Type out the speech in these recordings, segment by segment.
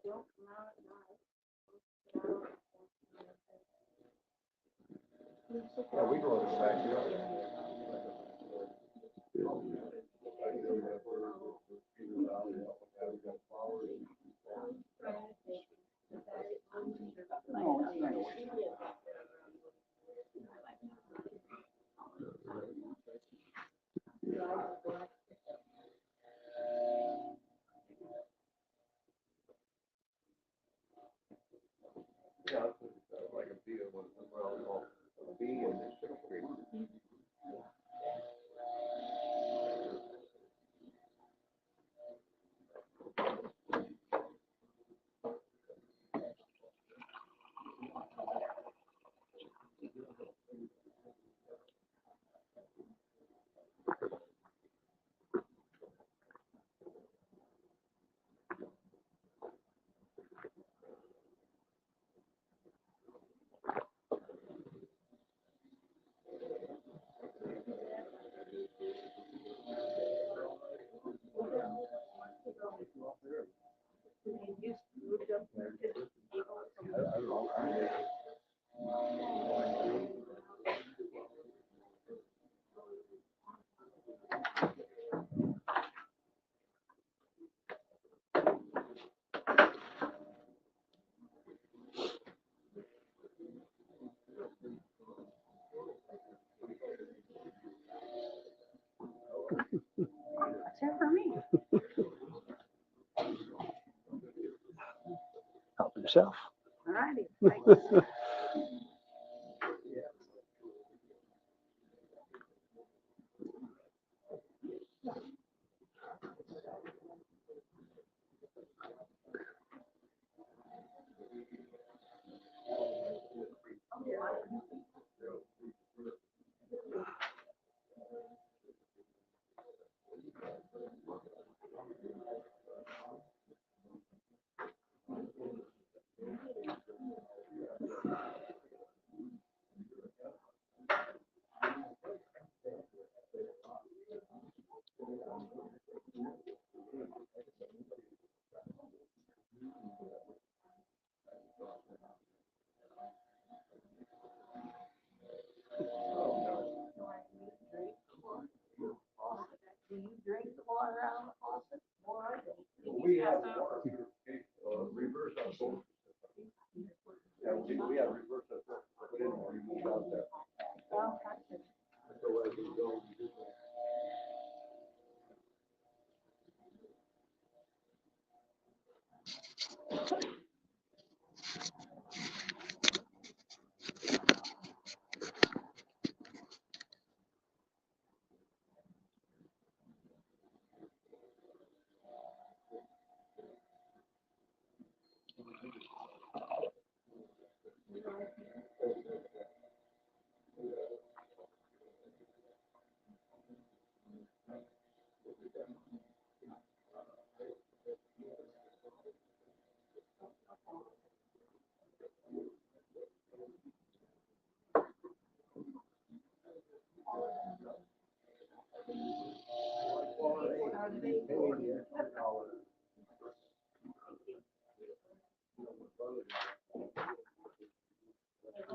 Yeah, we go to the backyard. Yeah, it's like a bee, well, a bee and a Sixth Street. I don't know. That's it for me. Help yourself. All righty. Thanks. Do you drink the water out of the faucet? We have water purification, reverse osmosis. Yeah, we have reverse osmosis, put in there, you move out that. Well, that's it. So as you go, you do that.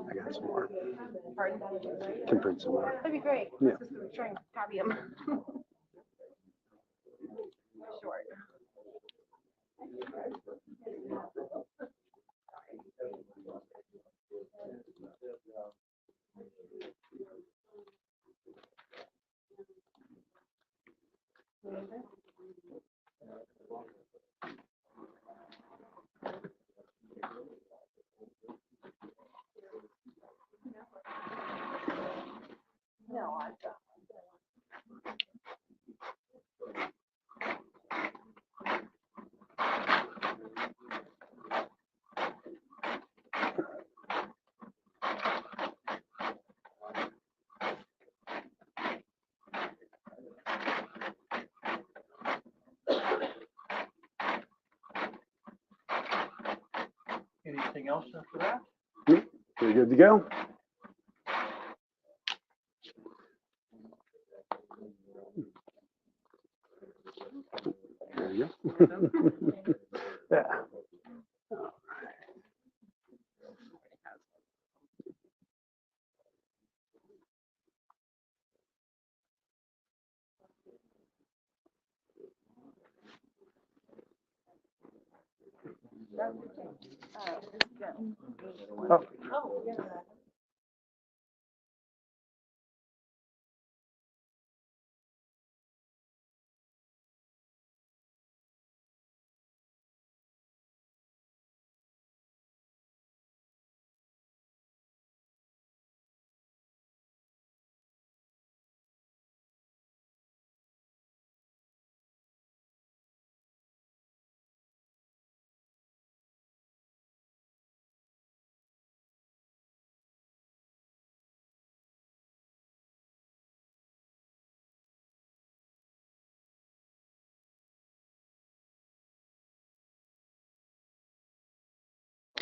I got some more. Pardon? Can print some more. That'd be great. Yeah. Just trying to copy them. Short. No, I don't. Anything else after that? You're good to go. There you go. Yeah. Oh.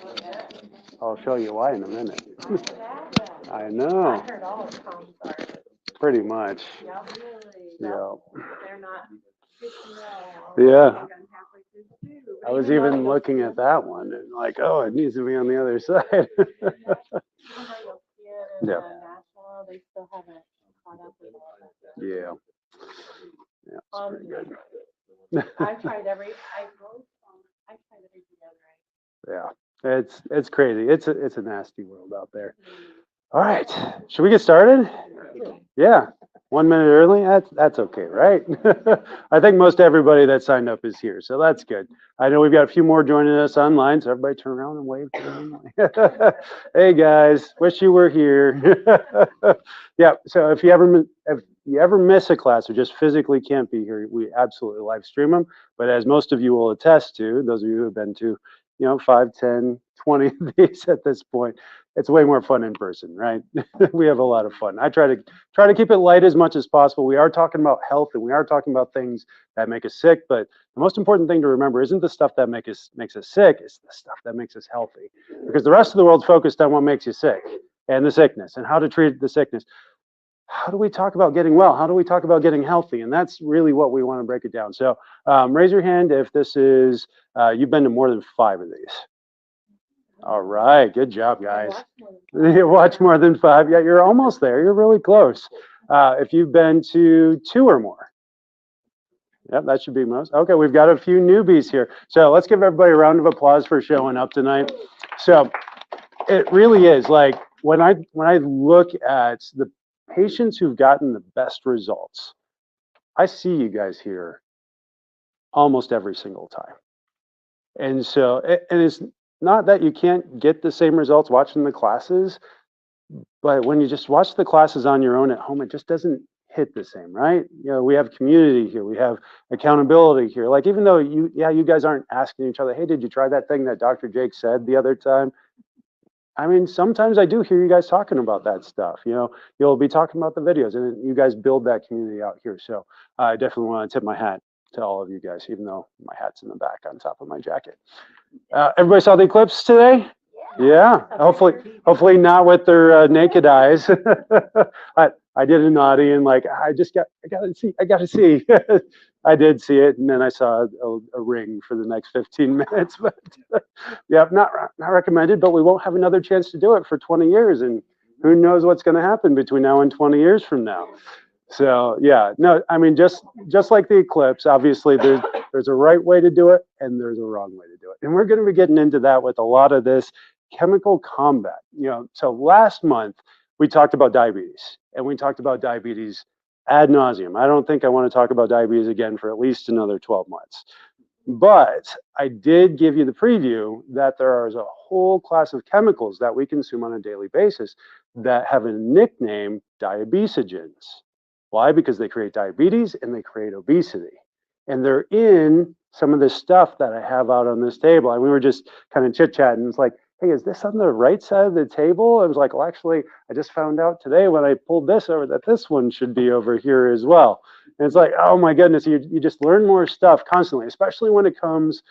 Oh, yeah. I'll show you why in a minute. I I know, heard all of Tom's are. pretty much. Yeah, really. Yeah. They're not fixing well. Yeah. They've gone halfway through two, but I was though even you'll looking see at that one and like, oh, it needs to be on the other side. Even though you'll see it in Yeah. the national, they still haven't caught up with all of that. Yeah. Yeah, it's pretty good. I've tried every, I've tried everything other. Yeah, it's crazy. It's a nasty world out there. All right, should we get started? Yeah, 1 minute early. That's okay, right? I think most everybody that signed up is here, so that's good. I know we've got a few more joining us online, so everybody turn around and wave. Hey guys, wish you were here. Yeah, so if you ever miss a class or just physically can't be here, we absolutely live stream them. But as most of you will attest to, those of you who have been to, 5, 10, 20 of these at this point, it's way more fun in person, right? We have a lot of fun. I try to keep it light as much as possible. We are talking about health and we are talking about things that make us sick, but the most important thing to remember isn't the stuff that makes us sick, it's the stuff that makes us healthy. Because the rest of the world's focused on what makes you sick and the sickness and how to treat the sickness. How do we talk about getting well? How do we talk about getting healthy? And that's really what we want to break it down. So raise your hand if this is, you've been to more than 5 of these. All right, good job, guys. You watch more than 5. Yeah, you're almost there. You're really close. If you've been to 2 or more. Yep, that should be most. Okay, we've got a few newbies here. So let's give everybody a round of applause for showing up tonight. So it really is like when I look at the patients who've gotten the best results, I see you guys here almost every single time. And so, and it's not that you can't get the same results watching the classes, but when you just watch the classes on your own at home, it just doesn't hit the same, right? We have community here, we have accountability here. Like, even though you guys aren't asking each other, hey, did you try that thing that Dr. Jake said the other time? I mean, sometimes I do hear you guys talking about that stuff. You'll be talking about the videos, and you guys build that community out here. So I definitely want to tip my hat to all of you guys, even though my hat's in the back on top of my jacket. Everybody saw the eclipse today? Yeah. Hopefully not with their naked eyes. I did a naughty and like I gotta see. I did see it, and then I saw a ring for the next 15 minutes. But yeah, not recommended. But we won't have another chance to do it for 20 years, and who knows what's going to happen between now and 20 years from now. So yeah, no, I mean, just like the eclipse, obviously there's a right way to do it and there's a wrong way to do it. And we're going to be getting into that with a lot of this chemical combat. So last month we talked about diabetes, and we talked about diabetes ad nauseum. I don't think I want to talk about diabetes again for at least another 12 months. But I did give you the preview that there is a whole class of chemicals that we consume on a daily basis that have a nickname, diabesogens. Why? Because they create diabetes and they create obesity. And they're in some of the stuff that I have out on this table. And we were just kind of chit-chatting. It's like, hey, is this on the right side of the table? I was like, well, actually, I just found out today when I pulled this over that this one should be over here as well. And it's like, oh my goodness, you just learn more stuff constantly, especially when it comes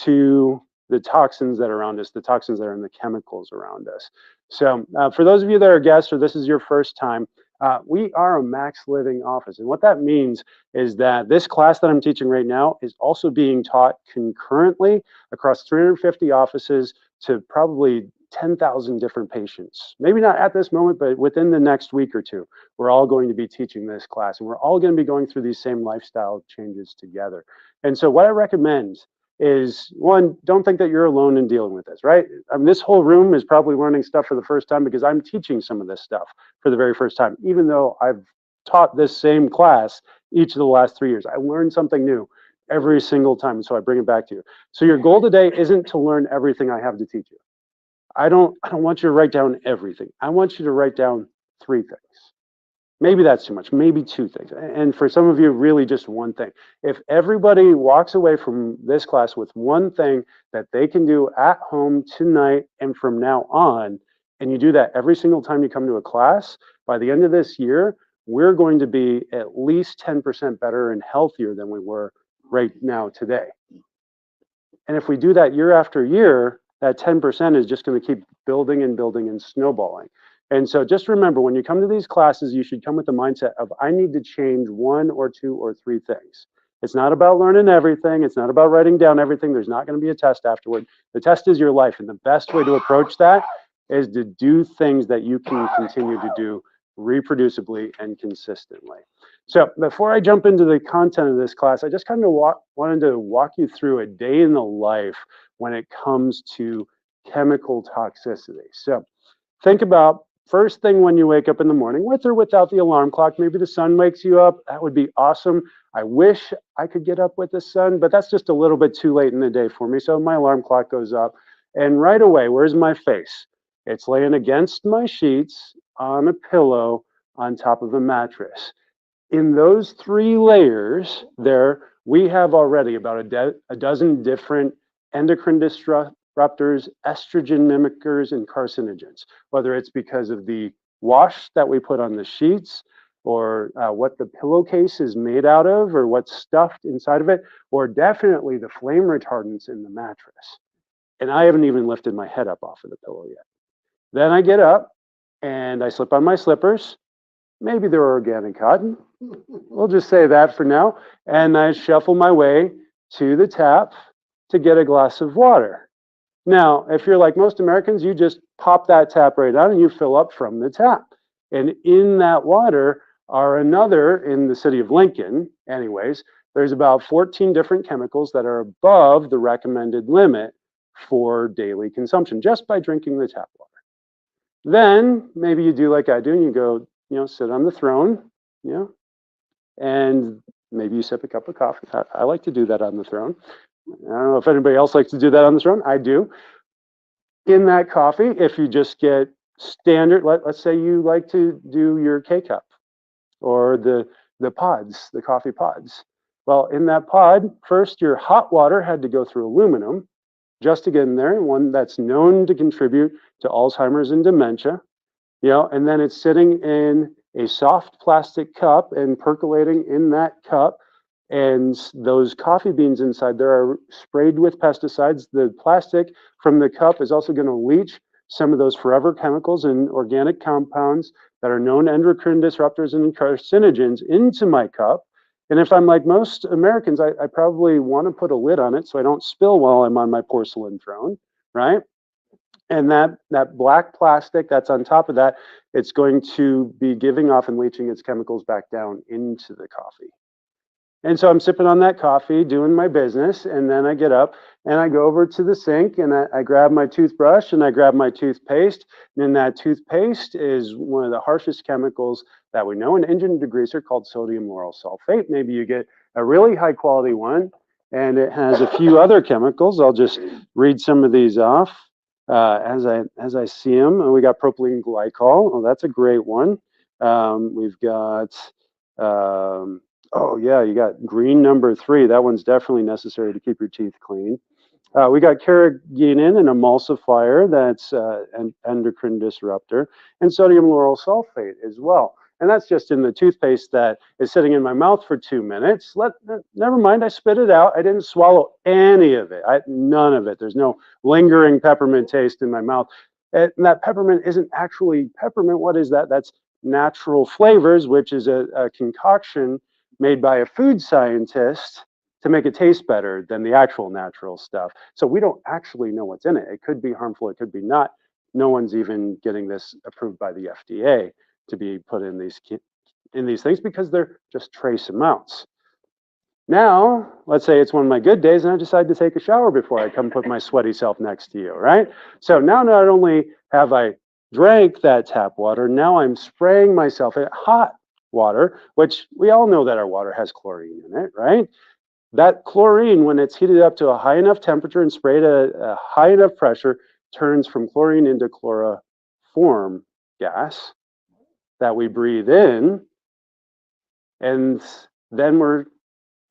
to the toxins that are around us, the toxins that are in the chemicals around us. So for those of you that are guests or this is your first time, we are a Max Living office. And what that means is that this class that I'm teaching right now is also being taught concurrently across 350 offices to probably 10,000 different patients. Maybe not at this moment, but within the next week or two, we're all going to be teaching this class, and we're all going to be going through these same lifestyle changes together. And so what I recommend is one, don't think that you're alone in dealing with this, right? I mean, this whole room is probably learning stuff for the first time because I'm teaching some of this stuff for the very first time, even though I've taught this same class each of the last 3 years. I learned something new every single time, so I bring it back to you. So your goal today isn't to learn everything I have to teach you. I don't want you to write down everything. I want you to write down 3 things. Maybe that's too much, maybe 2 things. And for some of you, really just 1 thing. If everybody walks away from this class with 1 thing that they can do at home tonight and from now on, and you do that every single time you come to a class, by the end of this year, we're going to be at least 10% better and healthier than we were right now today. And if we do that year after year, that 10% is just going to keep building and building and snowballing. And so just remember, when you come to these classes, you should come with the mindset of, I need to change 1 or 2 or 3 things. It's not about learning everything. It's not about writing down everything. There's not going to be a test afterward. The test is your life. And the best way to approach that is to do things that you can continue to do reproducibly and consistently. So before I jump into the content of this class, I just kind of wanted to walk you through a day in the life when it comes to chemical toxicity. So think about first thing when you wake up in the morning, with or without the alarm clock. Maybe the sun wakes you up. That would be awesome. I wish I could get up with the sun, but that's just a little bit too late in the day for me. So my alarm clock goes up, and right away, where's my face? It's laying against my sheets on a pillow on top of a mattress. In those 3 layers there, we have already about a dozen different endocrine disruptors, estrogen mimickers, and carcinogens, whether it's because of the wash that we put on the sheets, or what the pillowcase is made out of, or what's stuffed inside of it, or definitely the flame retardants in the mattress. And I haven't even lifted my head up off of the pillow yet. Then I get up and I slip on my slippers. Maybe they're organic cotton. We'll just say that for now. And I shuffle my way to the tap to get a glass of water. Now, if you're like most Americans, you just pop that tap right on and you fill up from the tap. And in that water are another, in the city of Lincoln, anyways, there's about 14 different chemicals that are above the recommended limit for daily consumption just by drinking the tap water. Then maybe you do like I do and you go, sit on the throne, and maybe you sip a cup of coffee. I like to do that on the throne. I don't know if anybody else likes to do that on the throne. I do. In that coffee, if you just get standard, let's say you like to do your K-cup or the pods, the coffee pods. Well, in that pod, first your hot water had to go through aluminum just to get in there, one that's known to contribute to Alzheimer's and dementia. And then it's sitting in a soft plastic cup and percolating in that cup. And those coffee beans inside there are sprayed with pesticides. The plastic from the cup is also going to leach some of those forever chemicals and organic compounds that are known endocrine disruptors and carcinogens into my cup. And if I'm like most Americans, I probably want to put a lid on it so I don't spill while I'm on my porcelain throne, right? And that black plastic that's on top of that, it's going to be giving off and leaching its chemicals back down into the coffee. And so I'm sipping on that coffee, doing my business, and then I get up and I go over to the sink and I grab my toothbrush and I grab my toothpaste. And in that toothpaste is one of the harshest chemicals that we know, an engine degreaser called sodium lauryl sulfate. Maybe you get a really high quality one and it has a few other chemicals. I'll just read some of these off as I see them. And we got propylene glycol. Oh, that's a great one. We've got oh yeah, you got green number 3. That one's definitely necessary to keep your teeth clean. We got carrageenan, an emulsifier that's an endocrine disruptor, and sodium lauryl sulfate as well. And that's just in the toothpaste that is sitting in my mouth for 2 minutes. Never mind, I spit it out. I didn't swallow any of it. None of it. There's no lingering peppermint taste in my mouth. And that peppermint isn't actually peppermint. What is that? That's natural flavors, which is a concoction made by a food scientist to make it taste better than the actual natural stuff. So we don't actually know what's in it. It could be harmful, it could be not. No one's even getting this approved by the FDA to be put in these things because they're just trace amounts. Now, let's say it's one of my good days and I decide to take a shower before I come put my sweaty self next to you, right? So now not only have I drank that tap water, now I'm spraying myself in hot water, which we all know that our water has chlorine in it, right? That chlorine, when it's heated up to a high enough temperature and sprayed at a high enough pressure, turns from chlorine into chloroform gas that we breathe in. And then we're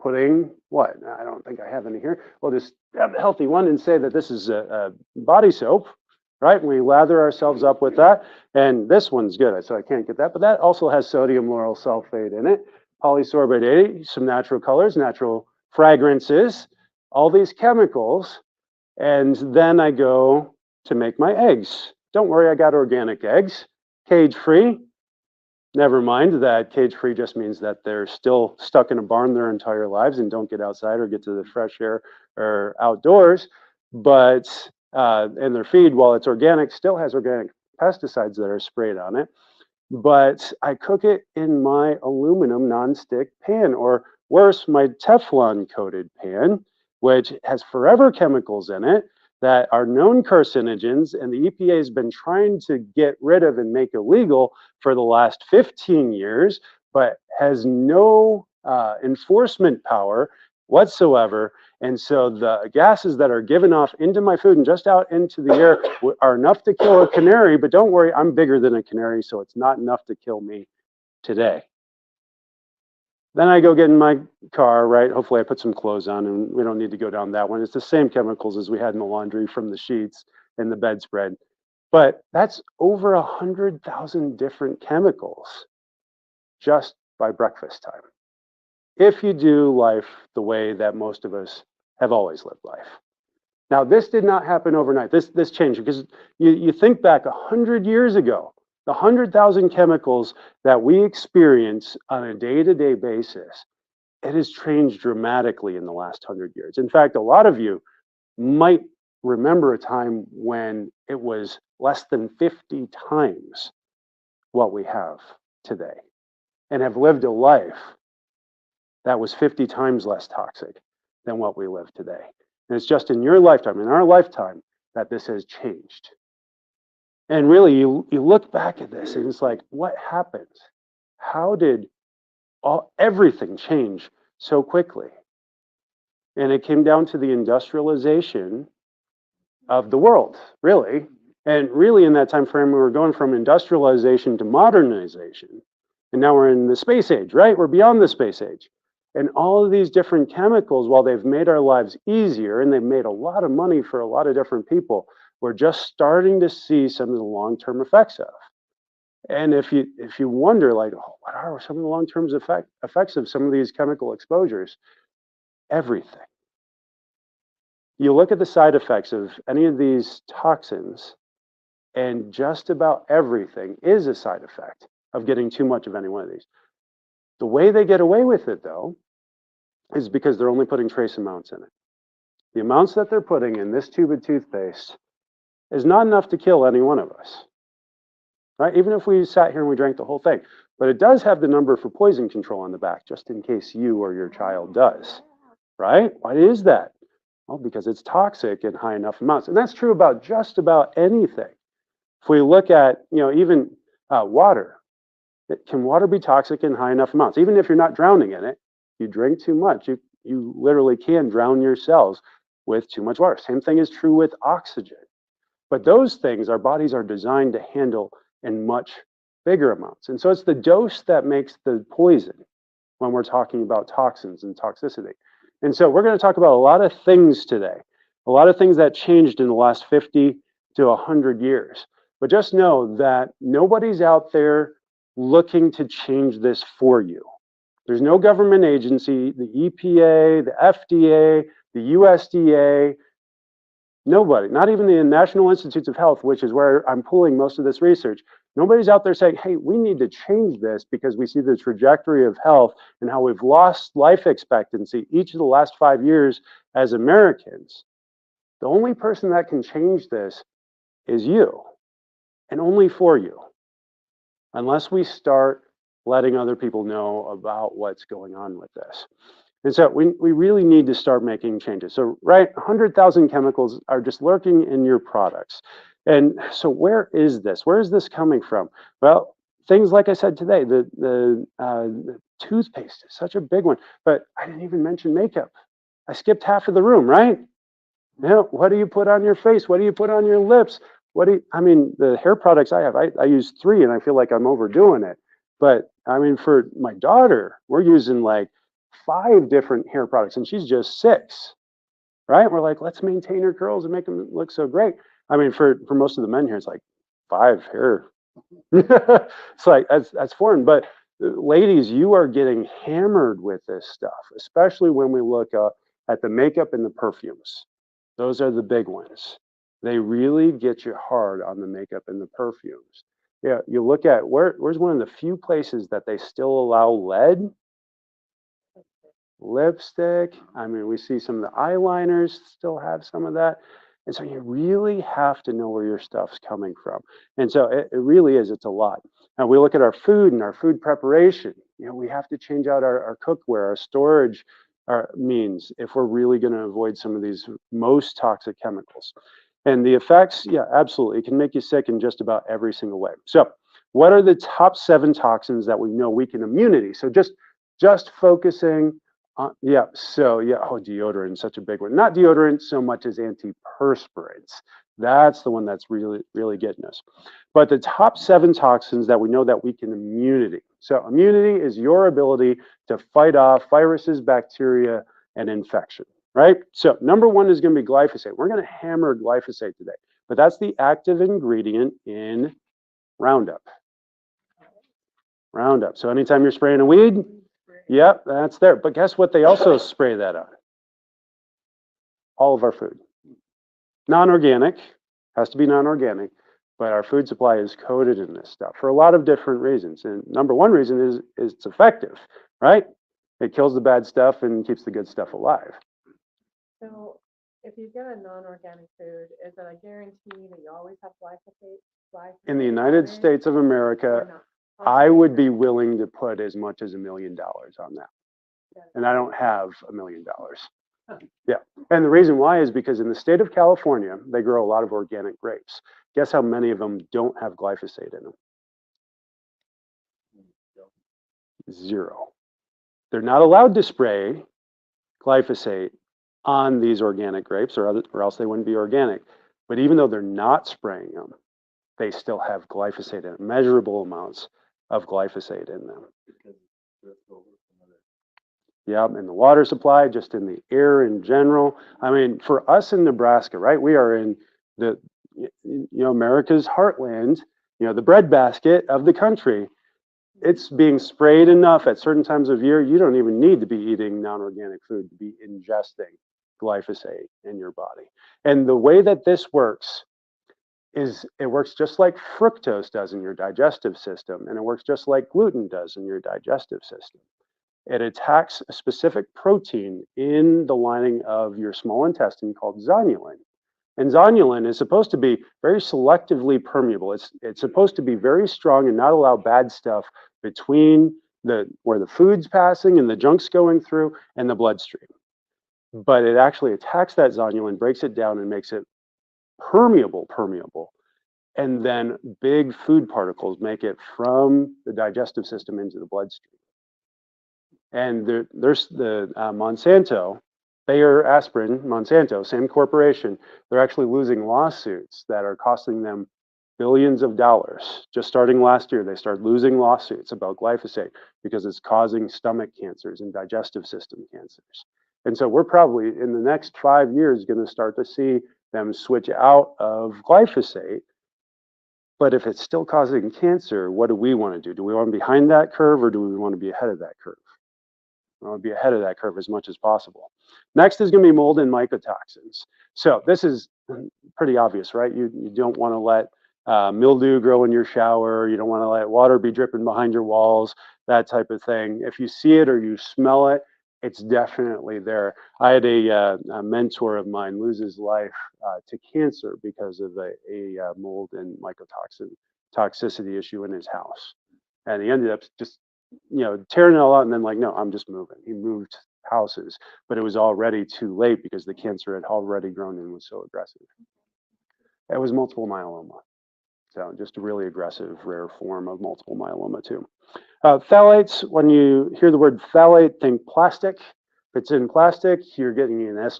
putting what? I don't think I have any here. We'll just have a healthy one and say that this is a body soap, right? We lather ourselves up with that. And this one's good, so I can't get that. But that also has sodium lauryl sulfate in it, polysorbate 80, some natural colors, natural fragrances, all these chemicals. And then I go to make my eggs. Don't worry, I got organic eggs, cage-free. Never mind that cage-free just means that they're still stuck in a barn their entire lives and don't get outside or get to the fresh air or outdoors. But and their feed, while it's organic, still has organic pesticides that are sprayed on it. But I cook it in my aluminum nonstick pan, or worse, my Teflon coated pan, which has forever chemicals in it that are known carcinogens, and the EPA has been trying to get rid of and make illegal for the last 15 years, but has no enforcement power whatsoever. And so the gases that are given off into my food and just out into the air are enough to kill a canary, but don't worry, I'm bigger than a canary, so it's not enough to kill me today. Then I go get in my car, right? Hopefully I put some clothes on and we don't need to go down that one. It's the same chemicals as we had in the laundry from the sheets and the bedspread. But that's over 100,000 different chemicals just by breakfast time. If you do life the way that most of us have always lived life. Now, this did not happen overnight. This changed because you think back 100 years ago, the 100,000 chemicals that we experience on a day-to-day basis, it has changed dramatically in the last 100 years. In fact, a lot of you might remember a time when it was less than 50 times what we have today and have lived a life that was 50 times less toxic than what we live today. And it's just in your lifetime, in our lifetime, that this has changed. And really, you look back at this and it's like, what happened? How did everything change so quickly? And it came down to the industrialization of the world, really. And really, in that time frame, we were going from industrialization to modernization. And now we're in the space age, right? We're beyond the space age. And all of these different chemicals, while they've made our lives easier and they've made a lot of money for a lot of different people, we're just starting to see some of the long-term effects of. And if you wonder, like, oh, what are some of the long-term effects of some of these chemical exposures? Everything. You look at the side effects of any of these toxins, and just about everything is a side effect of getting too much of any one of these. The way they get away with it, though, is because they're only putting trace amounts in it. The amounts that they're putting in this tube of toothpaste is not enough to kill any one of us, right? Even if we sat here and we drank the whole thing. But it does have the number for poison control on the back, just in case you or your child does, right? Why is that? Well, because it's toxic in high enough amounts. And that's true about just about anything. If we look at, even water, can water be toxic in high enough amounts? Even if you're not drowning in it, you drink too much, you literally can drown yourselves with too much water. Same thing is true with oxygen. But those things, our bodies are designed to handle in much bigger amounts. And so it's the dose that makes the poison when we're talking about toxins and toxicity. And so we're going to talk about a lot of things today, a lot of things that changed in the last 50 to 100 years. But just know that nobody's out there looking to change this for you. There's no government agency, the EPA, the FDA, the USDA, nobody, not even the National Institutes of Health, which is where I'm pulling most of this research. Nobody's out there saying, hey, we need to change this because we see the trajectory of health and how we've lost life expectancy each of the last 5 years as Americans. The only person that can change this is you, and only for you, unless we start letting other people know about what's going on with this. And so we really need to start making changes. So, right, 100,000 chemicals are just lurking in your products. And so where is this? Where is this coming from? Well, things like I said today, the toothpaste is such a big one, but I didn't even mention makeup. I skipped half of the room, right? You know, what do you put on your face? What do you put on your lips? I mean, the hair products I have, I use 3 and I feel like I'm overdoing it. But I mean, for my daughter, we're using like 5 different hair products and she's just 6, right? We're like, let's maintain her curls and make them look so great. I mean, for most of the men here, it's like 5 hair. It's like, that's foreign. But ladies, you are getting hammered with this stuff, especially when we look at the makeup and the perfumes. Those are the big ones. They really get you hard on the makeup and the perfumes. Yeah, you look at where's one of the few places that they still allow lead? Lipstick. I mean, we see some of the eyeliners still have some of that. And so you really have to know where your stuff's coming from. And so it really is, it's a lot. Now we look at our food and our food preparation. You know, we have to change out our cookware, our storage, our means if we're really going to avoid some of these most toxic chemicals. And the effects, yeah, absolutely. It can make you sick in just about every single way. So what are the top 7 toxins that we know weaken immunity? So just focusing yeah, so yeah, oh, deodorant, such a big one. Not deodorant so much as antiperspirants. That's the one that's really, really getting us. But the top 7 toxins that we know that weaken immunity. So immunity is your ability to fight off viruses, bacteria, and infection, right? So number 1 is going to be glyphosate. We're going to hammer glyphosate today, but that's the active ingredient in Roundup. Roundup. So anytime you're spraying a weed, yep, that's there. But guess what? They also spray that on all of our food. Non-organic, has to be non-organic, but our food supply is coated in this stuff for a lot of different reasons. And number 1 reason is it's effective, right? It kills the bad stuff and keeps the good stuff alive. So if you get a non-organic food, is it a guarantee that you always have glyphosate? In the United States of America, I would be willing to put as much as $1 million on that. And I don't have $1 million. Yeah. And the reason why is because in the state of California, they grow a lot of organic grapes. Guess how many of them don't have glyphosate in them? 0. They're not allowed to spray glyphosate on these organic grapes or else they wouldn't be organic. But even though they're not spraying them, they still have glyphosate in it, measurable amounts of glyphosate in them. Yeah, in the water supply, just in the air in general. I mean, for us in Nebraska, right? We are in the, America's heartland, the breadbasket of the country. It's being sprayed enough at certain times of year. You don't even need to be eating non-organic food to be ingesting glyphosate in your body. And the way that this works is it works just like fructose does in your digestive system, and it works just like gluten does in your digestive system. It attacks a specific protein in the lining of your small intestine called zonulin. And zonulin is supposed to be very selectively permeable. It's supposed to be very strong and not allow bad stuff between where the food's passing and the junk's going through and the bloodstream. But it actually attacks that zonulin, breaks it down, and makes it permeable. And then big food particles make it from the digestive system into the bloodstream. And there's the Monsanto, Bayer Aspirin, Monsanto, same corporation. They're actually losing lawsuits that are costing them billions of dollars. Just starting last year, they started losing lawsuits about glyphosate because it's causing stomach cancers and digestive system cancers. And so we're probably in the next 5 years going to start to see them switch out of glyphosate. But if it's still causing cancer, what do we want to do? Do we want to be behind that curve or do we want to be ahead of that curve? We want to be ahead of that curve as much as possible. Next is going to be mold and mycotoxins. So this is pretty obvious, right? You don't want to let mildew grow in your shower. You don't want to let water be dripping behind your walls, that type of thing. If you see it or you smell it, it's definitely there. I had a mentor of mine lose his life to cancer because of a mold and mycotoxin toxicity issue in his house. And he ended up just, tearing it all out and then like, no, I'm just moving. He moved houses, but it was already too late because the cancer had already grown and was so aggressive. It was multiple myeloma. So just a really aggressive, rare form of multiple myeloma too. Phthalates, when you hear the word phthalate, think plastic. If it's in plastic, you're getting an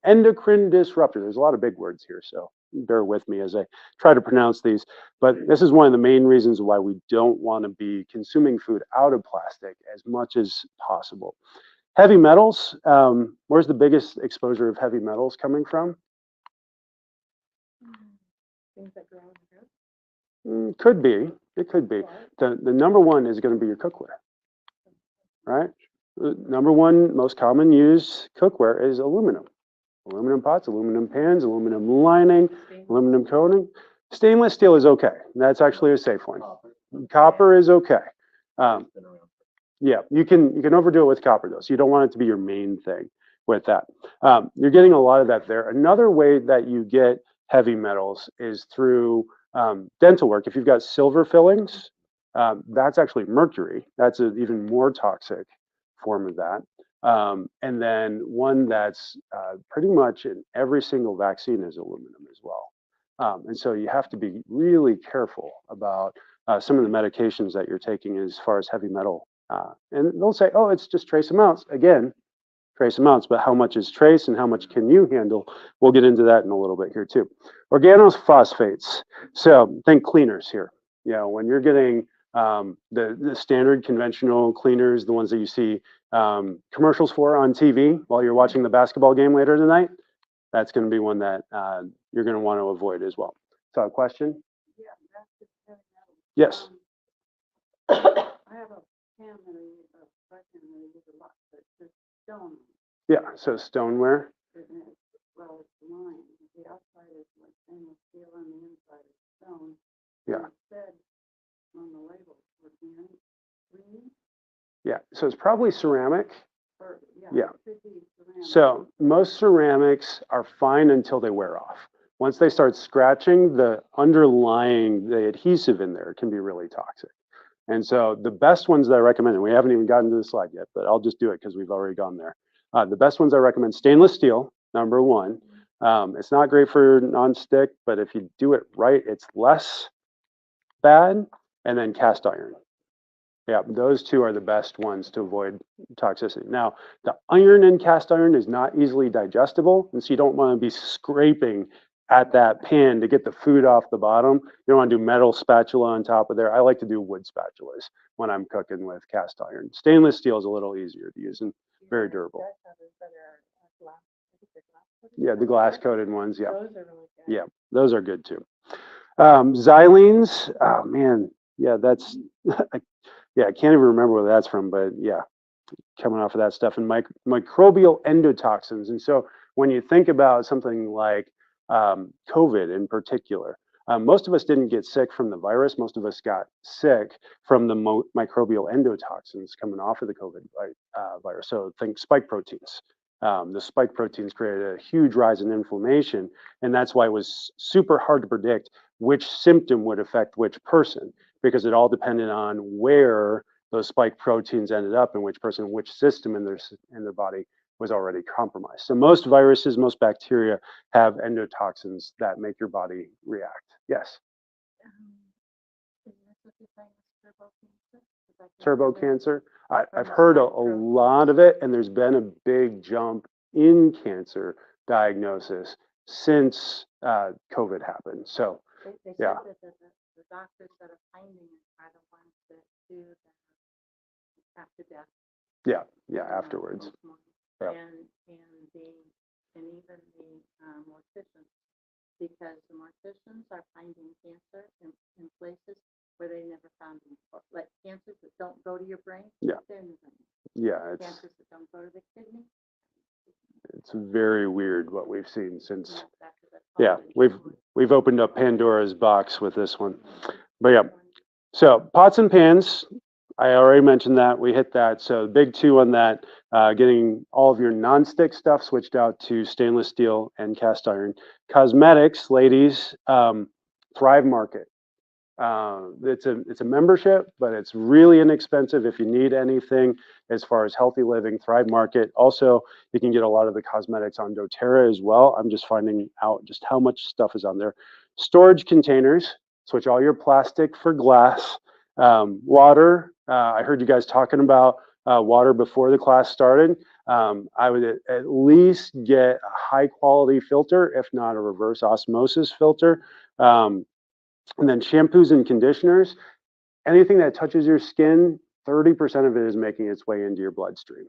endocrine disruptor. There's a lot of big words here, so bear with me as I try to pronounce these. But this is one of the main reasons why we don't want to be consuming food out of plastic as much as possible. Heavy metals, where's the biggest exposure of heavy metals coming from? Things that grow in the earth. Could be. It could be. The number one is going to be your cookware, right? The number one most common used cookware is aluminum. Aluminum pots, aluminum pans, aluminum lining, aluminum coating. Stainless steel is okay. That's actually a safe one. Copper is okay. Yeah, you can overdo it with copper though, so you don't want it to be your main thing with that. You're getting a lot of that there. Another way that you get heavy metals is through dental work. If you've got silver fillings, that's actually mercury. That's an even more toxic form of that. And then one that's pretty much in every single vaccine is aluminum as well. And so you have to be really careful about some of the medications that you're taking as far as heavy metal. And they'll say, oh, it's just trace amounts. Again, trace amounts, but how much is trace and how much can you handle? We'll get into that in a little bit here too. Organophosphates. So think cleaners here. You know, when you're getting the standard conventional cleaners, the ones that you see commercials for on TV while you're watching the basketball game later tonight, that's going to be one that you're going to want to avoid as well. So a question? Yeah, that's just heavy metal. Yes. I have a pan that I use, a fry pan that I use a lot, but it's just stone. Yeah, so stoneware. Well, it's lime. The outside is like stainless steel and the inside is stone. Yeah. And it said on the label, organic, green, Yeah, so it's probably ceramic. or, yeah. Yeah. It could be ceramic. So most ceramics are fine until they wear off. Once they start scratching, the underlying, the adhesive in there can be really toxic. And so the best ones that I recommend, and we haven't even gotten to the slide yet, but I'll just do it because we've already gone there. The best ones I recommend, stainless steel, number one. It's not great for nonstick, but if you do it right, it's less bad. And then cast iron. Yeah, those two are the best ones to avoid toxicity. Now, the iron in cast iron is not easily digestible, and so you don't want to be scraping at that pan to get the food off the bottom. You don't want to do metal spatula on top of there. I like to do wood spatulas when I'm cooking with cast iron. Stainless steel is a little easier to use and very durable. Yeah, the glass coated ones. Yeah, Those are really good. yeah, those are good too. Xylenes. Oh man, yeah, that's. Yeah, I can't even remember where that's from, but yeah, coming off of that stuff and microbial endotoxins. And so when you think about something like COVID in particular, most of us didn't get sick from the virus. Most of us got sick from the microbial endotoxins coming off of the COVID virus. So think spike proteins. The spike proteins created a huge rise in inflammation, and that's why it was super hard to predict which symptom would affect which person, because it all depended on where those spike proteins ended up in which person, which system in their body was already compromised. So most viruses, most bacteria have endotoxins that make your body react. Yes. Is this what you're saying is turbo cancer? Is that Turbo the- cancer. I've From heard a spike proteins. lot of it, and there's been a big jump in cancer diagnosis since COVID happened. So They said yeah. that the doctors that are finding it are the ones that do the after death. yeah, afterwards. Yeah. And even the morticians, because the morticians are finding cancer in places where they never found them before. Like cancers that don't go to your brain. Yeah. They're in the brain. Yeah, Cancers that don't go to the kidney. it's very weird what we've seen since. That's Yeah, following we've opened up Pandora's box with this one. But yeah, so pots and pans, I already mentioned that. We hit that. So the big two on that, getting all of your nonstick stuff switched out to stainless steel and cast iron. Cosmetics, ladies, Thrive Market. It's a membership, but it's really inexpensive if you need anything as far as healthy living. Thrive Market. Also, you can get a lot of the cosmetics on doTERRA as well. I'm just finding out just how much stuff is on there. Storage containers. Switch all your plastic for glass. Water. I heard you guys talking about water before the class started. I would at least get a high quality filter, if not a reverse osmosis filter. And then shampoos and conditioners, anything that touches your skin, 30% of it is making its way into your bloodstream.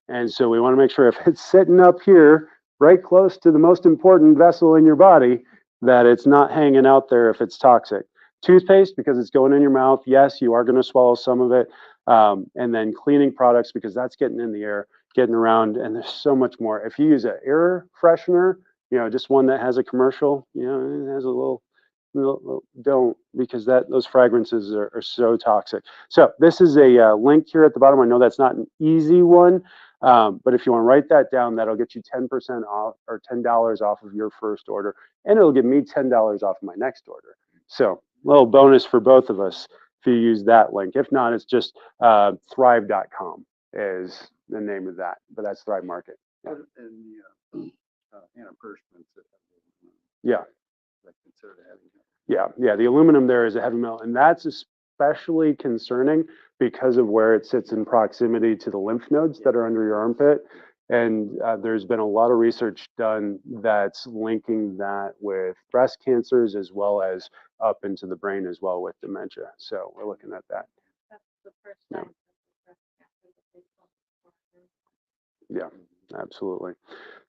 And so we want to make sure if it's sitting up here, right close to the most important vessel in your body, that it's not hanging out there if it's toxic. Toothpaste, because it's going in your mouth. Yes, you are going to swallow some of it. And then cleaning products, because that's getting in the air, getting around, and there's so much more. If you use an air freshener, just one that has a commercial, it has a little, don't, because those fragrances are so toxic. So this is a link here at the bottom. I know that's not an easy one, but if you want to write that down, that'll get you 10% off or $10 off of your first order, and it'll give me $10 off of my next order. So a little bonus for both of us if you use that link. If not, it's just thrive.com is the name of that, but that's Thrive Market. And the antiperspirants. Yeah. Like considered a heavy metal. Yeah, the aluminum there is a heavy metal, and that's especially concerning because of where it sits in proximity to the lymph nodes that are under your armpit. And there's been a lot of research done that's linking that with breast cancers as well as up into the brain as well with dementia. So we're looking at that. That's the first time. Yeah, absolutely.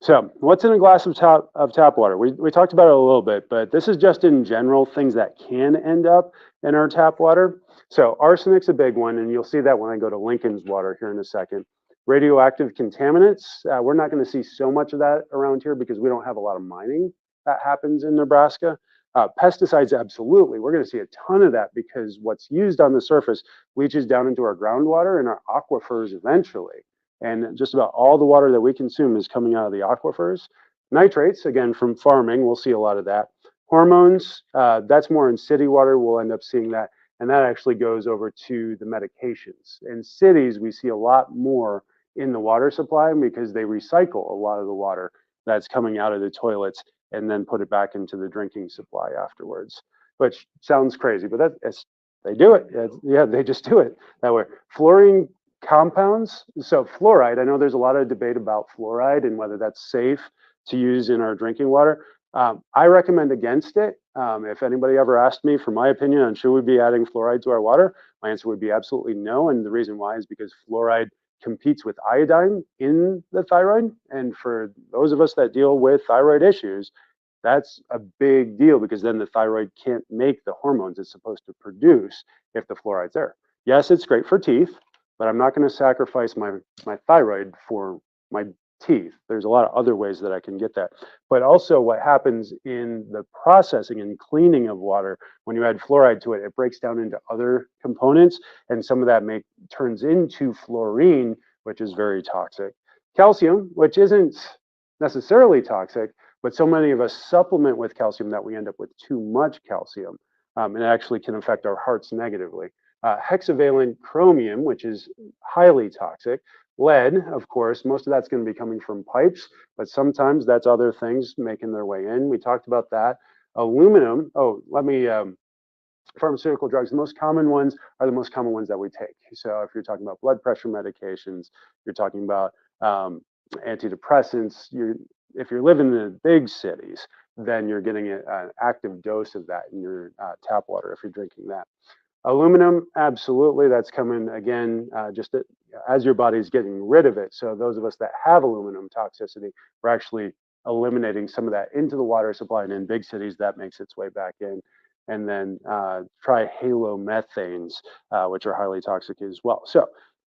So what's in a glass of tap water? We talked about it a little bit, but this is just in general things that can end up in our tap water. So arsenic's a big one, and you'll see that when I go to Lincoln's water here in a second. Radioactive contaminants, we're not going to see so much of that around here because we don't have a lot of mining that happens in Nebraska. Pesticides, absolutely. We're going to see a ton of that because what's used on the surface leaches down into our groundwater and our aquifers eventually. And just about all the water that we consume is coming out of the aquifers. Nitrates, again, from farming, we'll see a lot of that. Hormones, that's more in city water. We'll end up seeing that. And that actually goes over to the medications. In cities, we see a lot more in the water supply because they recycle a lot of the water that's coming out of the toilets and then put it back into the drinking supply afterwards, which sounds crazy, but they do it. Yeah, they just do it that way. Fluorine compounds, so fluoride, I know there's a lot of debate about fluoride and whether that's safe to use in our drinking water. I recommend against it. If anybody ever asked me for my opinion on should we be adding fluoride to our water, my answer would be absolutely no. And the reason why is because fluoride competes with iodine in the thyroid. And for those of us that deal with thyroid issues, that's a big deal because then the thyroid can't make the hormones it's supposed to produce if the fluoride's there. Yes, it's great for teeth, but I'm not going to sacrifice my thyroid for my teeth. There's a lot of other ways that I can get that. But also what happens in the processing and cleaning of water, when you add fluoride to it, it breaks down into other components, and some of that turns into fluorine, which is very toxic. Calcium, which isn't necessarily toxic, but so many of us supplement with calcium that we end up with too much calcium, and it actually can affect our hearts negatively. Hexavalent chromium, which is highly toxic. Lead, of course, most of that's going to be coming from pipes, but sometimes that's other things making their way in. We talked about that. Aluminum, pharmaceutical drugs, the most common ones are the most common ones that we take. So if you're talking about blood pressure medications, you're talking about antidepressants, if you're living in the big cities, then you're getting an active dose of that in your tap water if you're drinking that. Aluminum, absolutely, that's coming again, just as your body's getting rid of it. So those of us that have aluminum toxicity, we're actually eliminating some of that into the water supply, and in big cities, that makes its way back in. And then trihalomethanes, which are highly toxic as well. So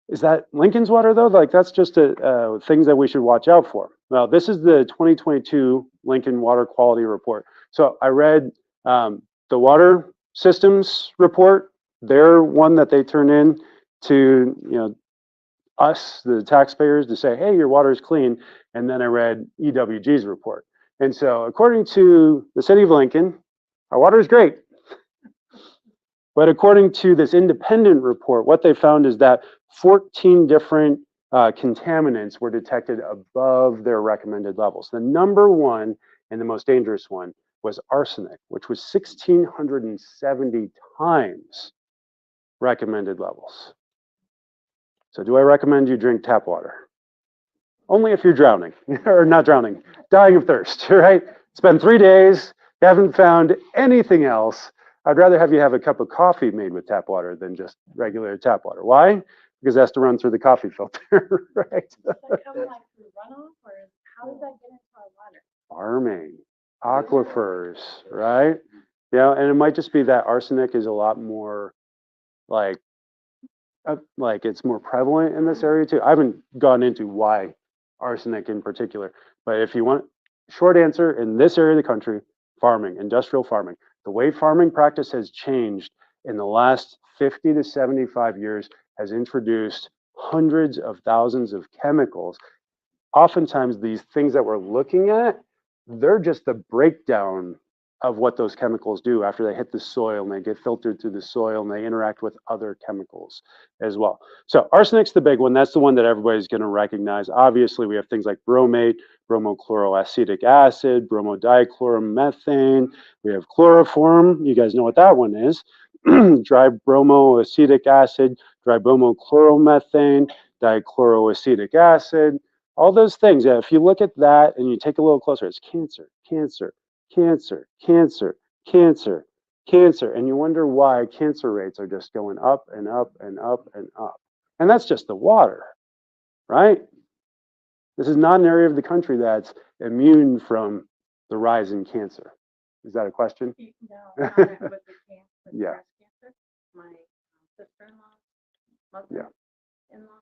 is that Lincoln's water though? Like that's just things that we should watch out for. Well, this is the 2022 Lincoln Water Quality Report. So I read the water systems report. They're one that they turn in to us, the taxpayers, to say, hey, your water is clean. And then I read EWG's report. And so according to the city of Lincoln, our water is great. But according to this independent report, what they found is that 14 different contaminants were detected above their recommended levels. The number one and the most dangerous one was arsenic, which was 1,670 times recommended levels. So do I recommend you drink tap water? Only if you're drowning, or not drowning, dying of thirst, right? It's been 3 days, you haven't found anything else. I'd rather have you have a cup of coffee made with tap water than just regular tap water. Why? Because it has to run through the coffee filter, right? Does that come like through runoff, or how does that get into our water? Farming, aquifers, right? Yeah, and it might just be that arsenic is a lot more like it's more prevalent in this area too. I haven't gone into why arsenic in particular, but if you want short answer, in this area of the country, farming, industrial farming, the way farming practice has changed in the last 50 to 75 years has introduced hundreds of thousands of chemicals. Oftentimes these things that we're looking at, they're just the breakdown of what those chemicals do after they hit the soil and they get filtered through the soil and they interact with other chemicals as well. So arsenic's the big one. That's the one that everybody's going to recognize. Obviously, we have things like bromate, bromochloroacetic acid, bromodichloromethane. We have chloroform. You guys know what that one is. Dibromoacetic acid, dibromochloromethane, dichloroacetic acid. All those things. If you look at that and you take a little closer, it's cancer, cancer, cancer, cancer, cancer, cancer. And you wonder why cancer rates are just going up and up and up and up. And that's just the water, right? This is not an area of the country that's immune from the rise in cancer. Is that a question? No, not with the cancer, Yeah. breast cancer. My sister-in-law, mother-in-law,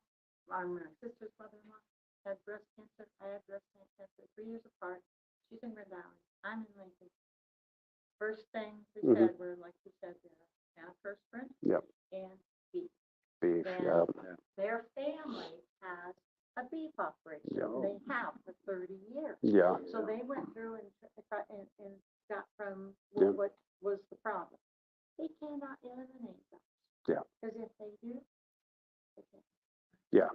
my sister's mother-in-law had breast cancer. I had breast cancer 3 years apart. She's in Red Valley. I'm in Lincoln. First thing they said were, like you said, antiperspirant Yep. and beef. Beef. And Yep. their family has a beef operation. Yeah. They have for 30 years. Yeah. So they went through and got from Yeah. what was the problem. They cannot eliminate those. Yeah. Because if they do, they can't. Yeah.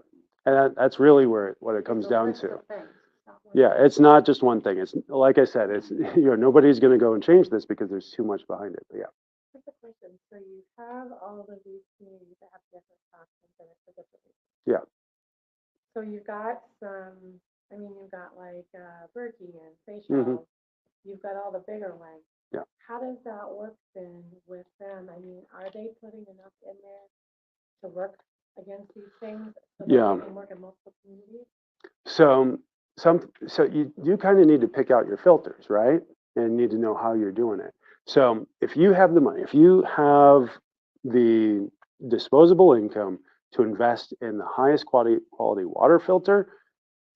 And that's really what it comes It's a down list to. of things. It's not one Yeah, thing. it's not just one thing. It's like I said, it's nobody's going to go and change this because there's too much behind it. But yeah. Here's a question. So you have all of these communities that have different toxins in it for different reasons. Yeah. So you've got some, I mean, you've got like Berkey and Seychelles. You've got all the bigger ones. Yeah. How does that work then with them? I mean, are they putting enough in there to work against these things so that Yeah. they can work in multiple communities? So you kind of need to pick out your filters, right? And need to know how you're doing it. So if you have the money, if you have the disposable income to invest in the highest quality water filter,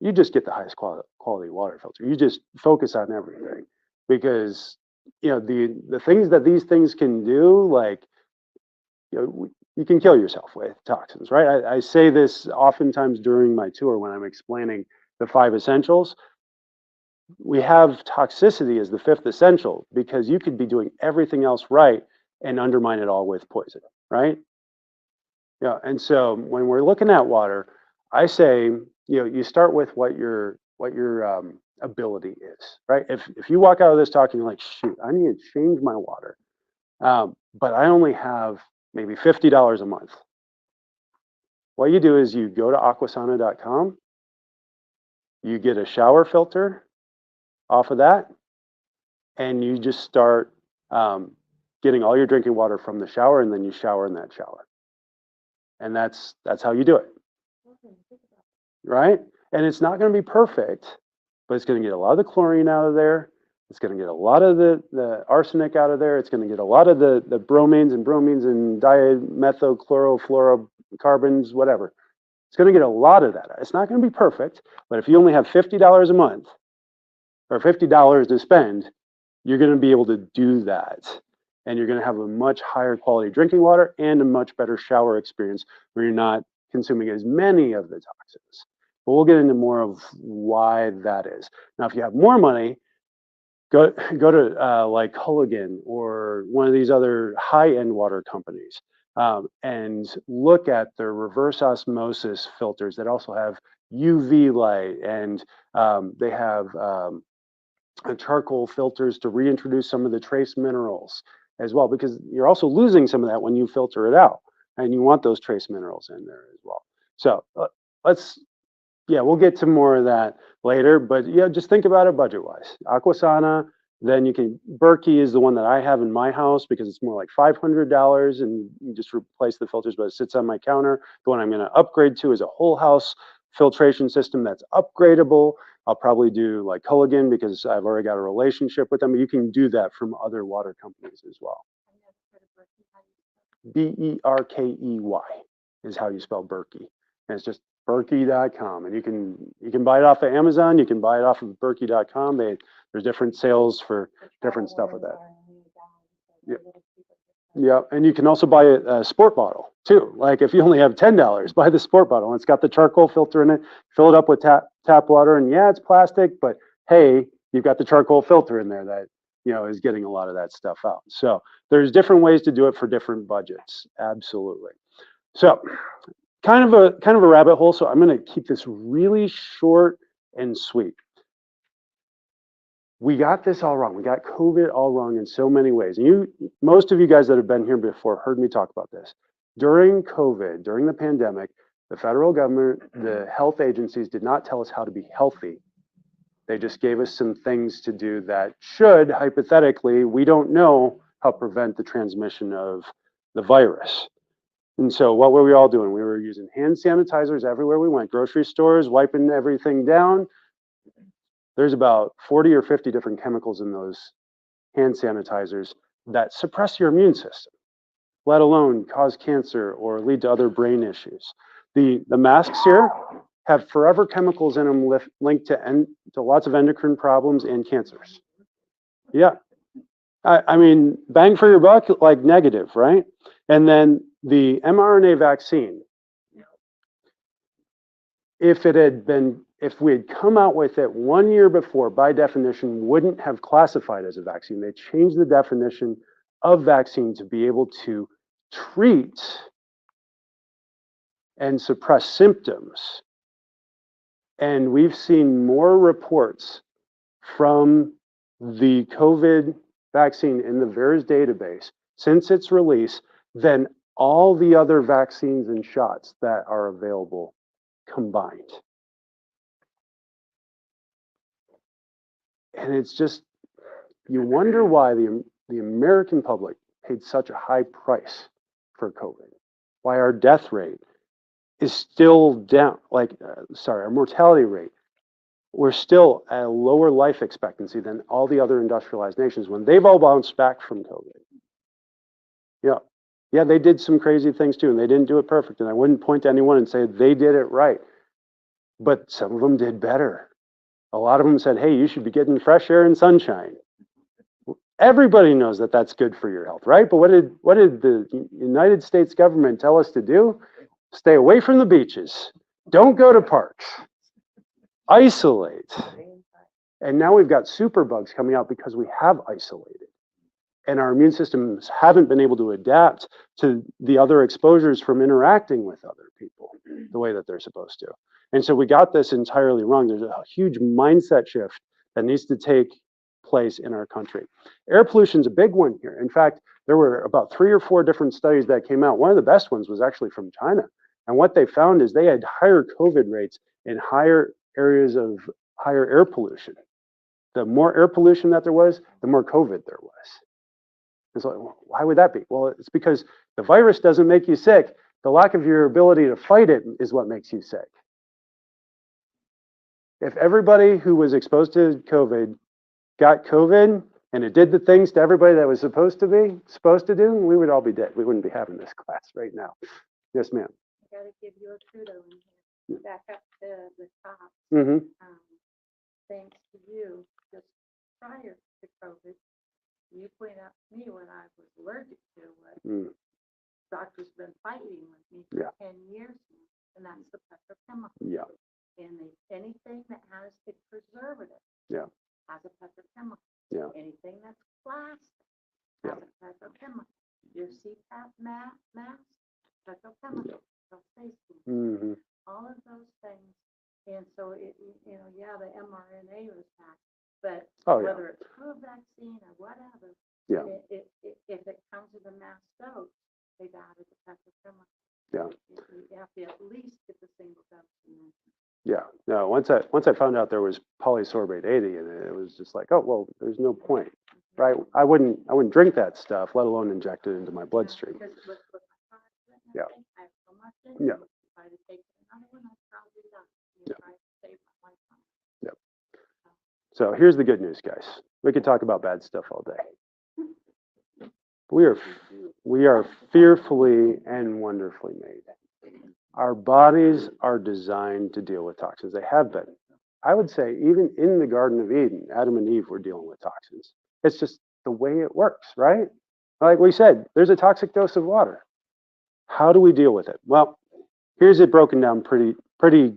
you just get the highest quality water filter. You just focus on everything because the things that these things can do, like you can kill yourself with toxins, right? I say this oftentimes during my tour when I'm explaining the 5 essentials. We have toxicity as the 5th essential because you could be doing everything else right and undermine it all with poison, right? Yeah, and so when we're looking at water, I say, you start with what your ability is, right? If you walk out of this talk and you're like, shoot, I need to change my water, but I only have maybe $50 a month. What you do is you go to aquasana.com, you get a shower filter off of that, and you just start getting all your drinking water from the shower, and then you shower in that shower. And that's how you do it, right? And it's not going to be perfect, but it's going to get a lot of the chlorine out of there. It's going to get a lot of the arsenic out of there. It's going to get a lot of the bromines and dimethylchlorofluorocarbons, whatever. It's going to get a lot of that. It's not going to be perfect, but if you only have $50 a month or $50 to spend, you're going to be able to do that. And you're going to have a much higher quality drinking water and a much better shower experience where you're not consuming as many of the toxins. But we'll get into more of why that is. Now, if you have more money, go to like Culligan or one of these other high-end water companies, and look at their reverse osmosis filters that also have UV light, and they have charcoal filters to reintroduce some of the trace minerals as well, because you're also losing some of that when you filter it out, and you want those trace minerals in there as well. So let's, yeah, we'll get to more of that later, but yeah, just think about it budget-wise. Aquasana, then you can, Berkey is the one that I have in my house because it's more like $500 and you just replace the filters, but it sits on my counter. The one I'm going to upgrade to is a whole house filtration system that's upgradable. I'll probably do like Culligan because I've already got a relationship with them. You can do that from other water companies as well. Berkey is how you spell Berkey. And it's just Berkey.com, and you can buy it off of Amazon. You can buy it off of Berkey.com. There's different sales for different stuff with that. Yeah, and you can also buy a sport bottle too. Like if you only have $10, buy the sport bottle. And it's got the charcoal filter in it. Fill it up with tap water, and yeah, it's plastic, but hey, you've got the charcoal filter in there that is getting a lot of that stuff out. So there's different ways to do it for different budgets. Absolutely. So kind of a rabbit hole. So I'm going to keep this really short and sweet. We got this all wrong. We got COVID all wrong in so many ways. And most of you guys that have been here before heard me talk about this. During COVID, during the pandemic, the federal government, the health agencies did not tell us how to be healthy. They just gave us some things to do that should, hypothetically, we don't know, help prevent the transmission of the virus. And so what were we all doing? We were using hand sanitizers everywhere we went, grocery stores, wiping everything down. There's about 40 or 50 different chemicals in those hand sanitizers that suppress your immune system, let alone cause cancer or lead to other brain issues. The masks here have forever chemicals in them linked to lots of endocrine problems and cancers. Yeah. I mean, bang for your buck, like negative, right? And then the mRNA vaccine, if we had come out with it 1 year before, by definition, wouldn't have classified as a vaccine. They changed the definition of vaccine to be able to treat and suppress symptoms. And we've seen more reports from the COVID vaccine in the VAERS database since its release than all the other vaccines and shots that are available combined. And it's just, you wonder why the American public paid such a high price for COVID, why our death rate is still down, our mortality rate, we're still at a lower life expectancy than all the other industrialized nations when they've all bounced back from COVID. Yeah, they did some crazy things too, and they didn't do it perfect, and I wouldn't point to anyone and say they did it right, but some of them did better. A lot of them said, hey, you should be getting fresh air and sunshine. Everybody knows that that's good for your health, right? But what did the United States government tell us to do? Stay away from the beaches. Don't go to parks. Isolate. And now we've got superbugs coming out because we have isolated. And our immune systems haven't been able to adapt to the other exposures from interacting with other people the way that they're supposed to. And so we got this entirely wrong. There's a huge mindset shift that needs to take place in our country. Air pollution is a big one here. In fact, there were about 3 or 4 different studies that came out. One of the best ones was actually from China. And what they found is they had higher COVID rates in higher areas of higher air pollution. The more air pollution that there was, the more COVID there was. And so why would that be? Well, it's because the virus doesn't make you sick. The lack of your ability to fight it is what makes you sick. If everybody who was exposed to COVID got COVID and it did the things to everybody that was supposed to do, we would all be dead. We wouldn't be having this class right now. Yes, ma'am. I gotta give you a kudo in here. Back up to the top. Mm-hmm. Thanks to you, just prior to COVID, you pointed out to me what I was allergic to, what doctors been fighting with me for 10 years now, and that's the petrochemical. Yeah. And anything that has a preservative has a petrochemical. Yeah. Anything that's plastic, Yeah. has a petrochemical. Your CPAP mask, petrochemical, safety, Hmm. all of those things. And so yeah, the mRNA was hacked, but Oh, yeah. whether it's flu vaccine or whatever, Yeah. if it comes in a mass dose, they've added the petrochemical. Yeah. You have to at least get the single dose. Yeah. No, once I found out there was polysorbate 80 in it, it was just like, oh, well, there's no point, right? I wouldn't drink that stuff, let alone inject it into my bloodstream. Because with my heart and Yeah. everything, I have so much in it. Yeah. If I had to take another one, I'd probably die. Yeah. Try to save my life. Yep. So here's the good news, guys. We could talk about bad stuff all day. We are fearfully and wonderfully made. Our bodies are designed to deal with toxins. They have been. I would say even in the Garden of Eden, Adam and Eve were dealing with toxins. It's just the way it works, right? Like we said, there's a toxic dose of water. How do we deal with it? Well, here's it broken down pretty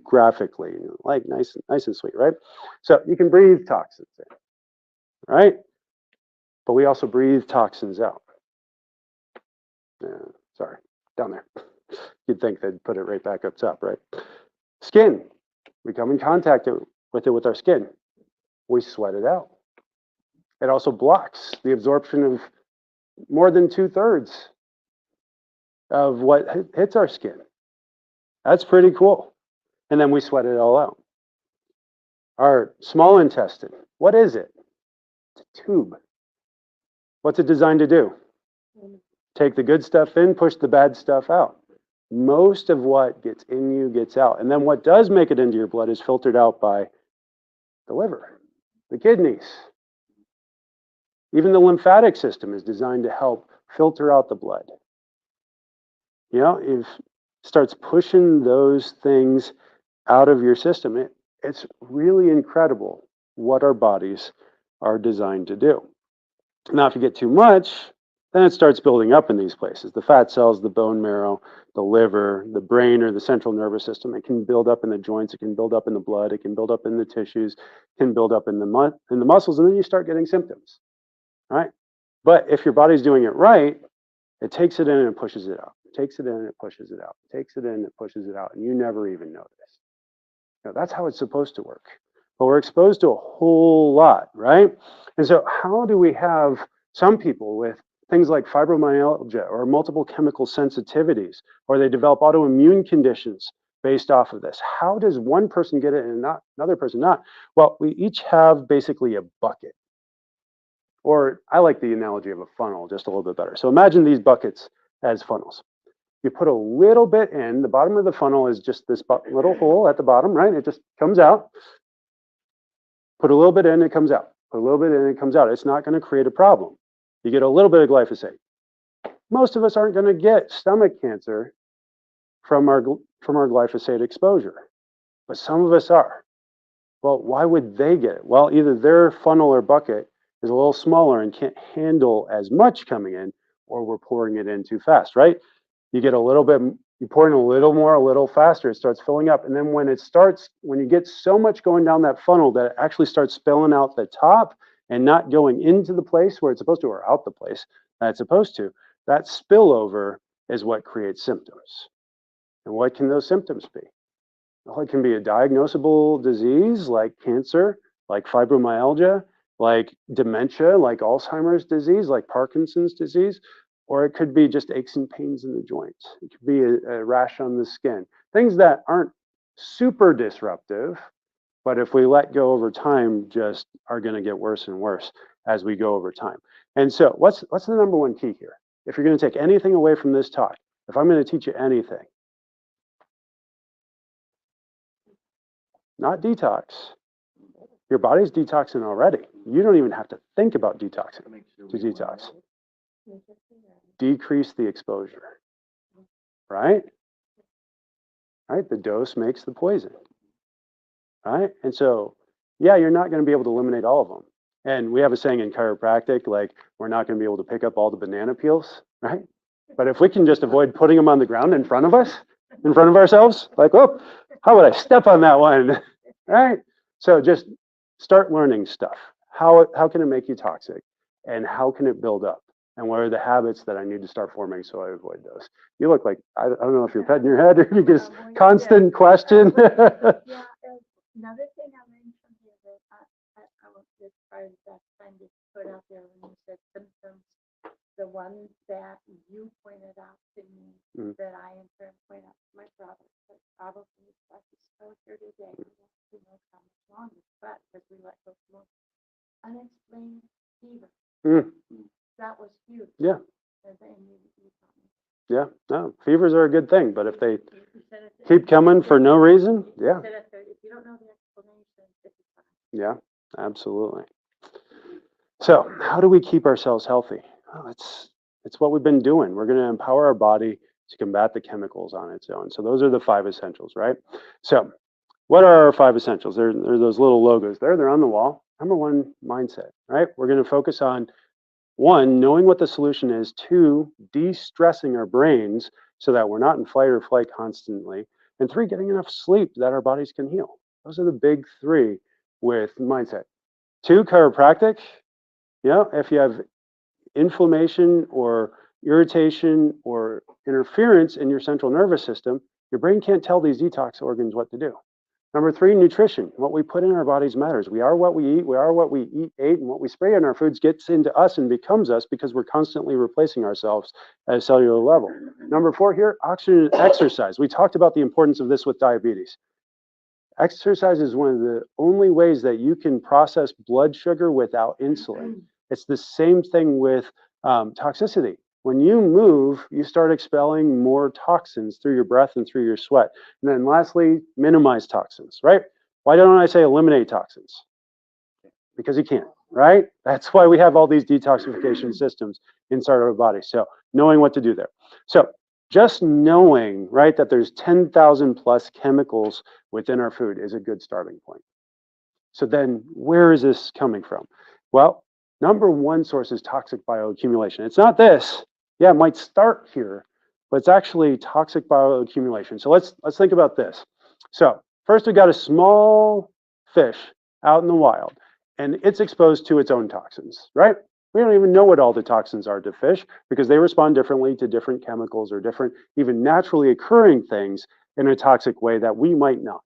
graphically, like nice and sweet, right? So you can breathe toxins in, right? But we also breathe toxins out. Sorry, down there. You'd think they'd put it right back up top, right? Skin, we come in contact with it with our skin. We sweat it out. It also blocks the absorption of more than 2/3 of what hits our skin. That's pretty cool. And then we sweat it all out. Our small intestine, what is it? It's a tube. What's it designed to do? Take the good stuff in, push the bad stuff out. Most of what gets in you gets out. And then what does make it into your blood is filtered out by the liver, the kidneys. Even the lymphatic system is designed to help filter out the blood. You know, if it starts pushing those things out of your system, it's really incredible what our bodies are designed to do. Now, if you get too much, then it starts building up in these places. The fat cells, the bone marrow, the liver, the brain, or the central nervous system. It can build up in the joints. It can build up in the blood. It can build up in the tissues. It can build up in the muscles, and then you start getting symptoms. Right? But if your body's doing it right, it takes it in and it pushes it out. It takes it in and it pushes it out. It takes it in and it pushes it out, and you never even notice. Now, that's how it's supposed to work. But we're exposed to a whole lot, right? And so how do we have some people with things like fibromyalgia or multiple chemical sensitivities, or they develop autoimmune conditions based off of this? How does one person get it and not another person not? Well, we each have basically a bucket. Or I like the analogy of a funnel just a little bit better. So imagine these buckets as funnels. You put a little bit in, the bottom of the funnel is just this little hole at the bottom, right? It just comes out. Put a little bit in, it comes out. Put a little bit in, it comes out. It's not going to create a problem. You get a little bit of glyphosate. Most of us aren't going to get stomach cancer from our glyphosate exposure, but some of us are. Well, why would they get it? Well, either their funnel or bucket is a little smaller and can't handle as much coming in, or we're pouring it in too fast, right? You get a little bit, you pour in a little more, a little faster, it starts filling up. And then when you get so much going down that funnel that it actually starts spilling out the top and not going into the place where it's supposed to, or out the place that it's supposed to, that spillover is what creates symptoms. And what can those symptoms be? Well, it can be a diagnosable disease like cancer, like fibromyalgia, like dementia, like Alzheimer's disease, like Parkinson's disease, or it could be just aches and pains in the joints. It could be a rash on the skin. Things that aren't super disruptive, but if we let go over time, just are going to get worse and worse as we go over time. And so what's the number one key here? If you're going to take anything away from this talk, if I'm going to teach you anything, not detox. Your body's detoxing already. You don't even have to think about detoxing to detox. Decrease the exposure, right? Right? The dose makes the poison, right? And so, yeah, you're not going to be able to eliminate all of them. And we have a saying in chiropractic, like, we're not going to be able to pick up all the banana peels, right? But if we can just avoid putting them on the ground in front of us, in front of ourselves, like, oh, how would I step on that one, right? So just start learning stuff. how can it make you toxic, and how can it build up? And what are the habits that I need to start forming so I avoid those? You look like, I don't know if you're petting your head or you just constant question. Yeah, another thing I mentioned here that I was just part of that time to put out there when you said symptoms, the ones that you pointed out to me, that I in turn point out to my brother, but probably like he's still here today, who knows how much longer, but because we let go more unexplained fever. That was huge. Yeah. And then you told me. Yeah, no, fevers are a good thing, but if they You said it- keep coming for no reason, yeah, you said it, if you don't know the explanation, it's fine. yeah, absolutely. So how do we keep ourselves healthy? Oh, it's what we've been doing. We're going to empower our body to combat the chemicals on its own. So those are the 5 essentials, right? So what are our 5 essentials? They're those little logos there. They're on the wall. Number 1, mindset, right? We're going to focus on 1, knowing what the solution is. 2, de-stressing our brains so that we're not in fight or flight constantly. And 3, getting enough sleep that our bodies can heal. Those are the big 3 with mindset. 2, chiropractic. You know, if you have inflammation or irritation or interference in your central nervous system, your brain can't tell these detox organs what to do. Number 3, nutrition. What we put in our bodies matters. We are what we eat. We are what we ate, and what we spray in our foods gets into us and becomes us because we're constantly replacing ourselves at a cellular level. Number 4 here, oxygen and exercise. We talked about the importance of this with diabetes. Exercise is one of the only ways that you can process blood sugar without insulin. It's the same thing with toxicity. When you move, you start expelling more toxins through your breath and through your sweat. And then lastly, minimize toxins, right? Why don't I say eliminate toxins? Because you can't, right? That's why we have all these detoxification systems inside our body. So knowing what to do there. So just knowing, right, that there's 10,000 plus chemicals within our food is a good starting point. So then where is this coming from? Well, number 1 source is toxic bioaccumulation. It's not this. Yeah, it might start here, but it's actually toxic bioaccumulation. So let's think about this. So first we got a small fish out in the wild, and it's exposed to its own toxins, right? We don't even know what all the toxins are to fish because they respond differently to different chemicals or different, even naturally occurring things in a toxic way that we might not.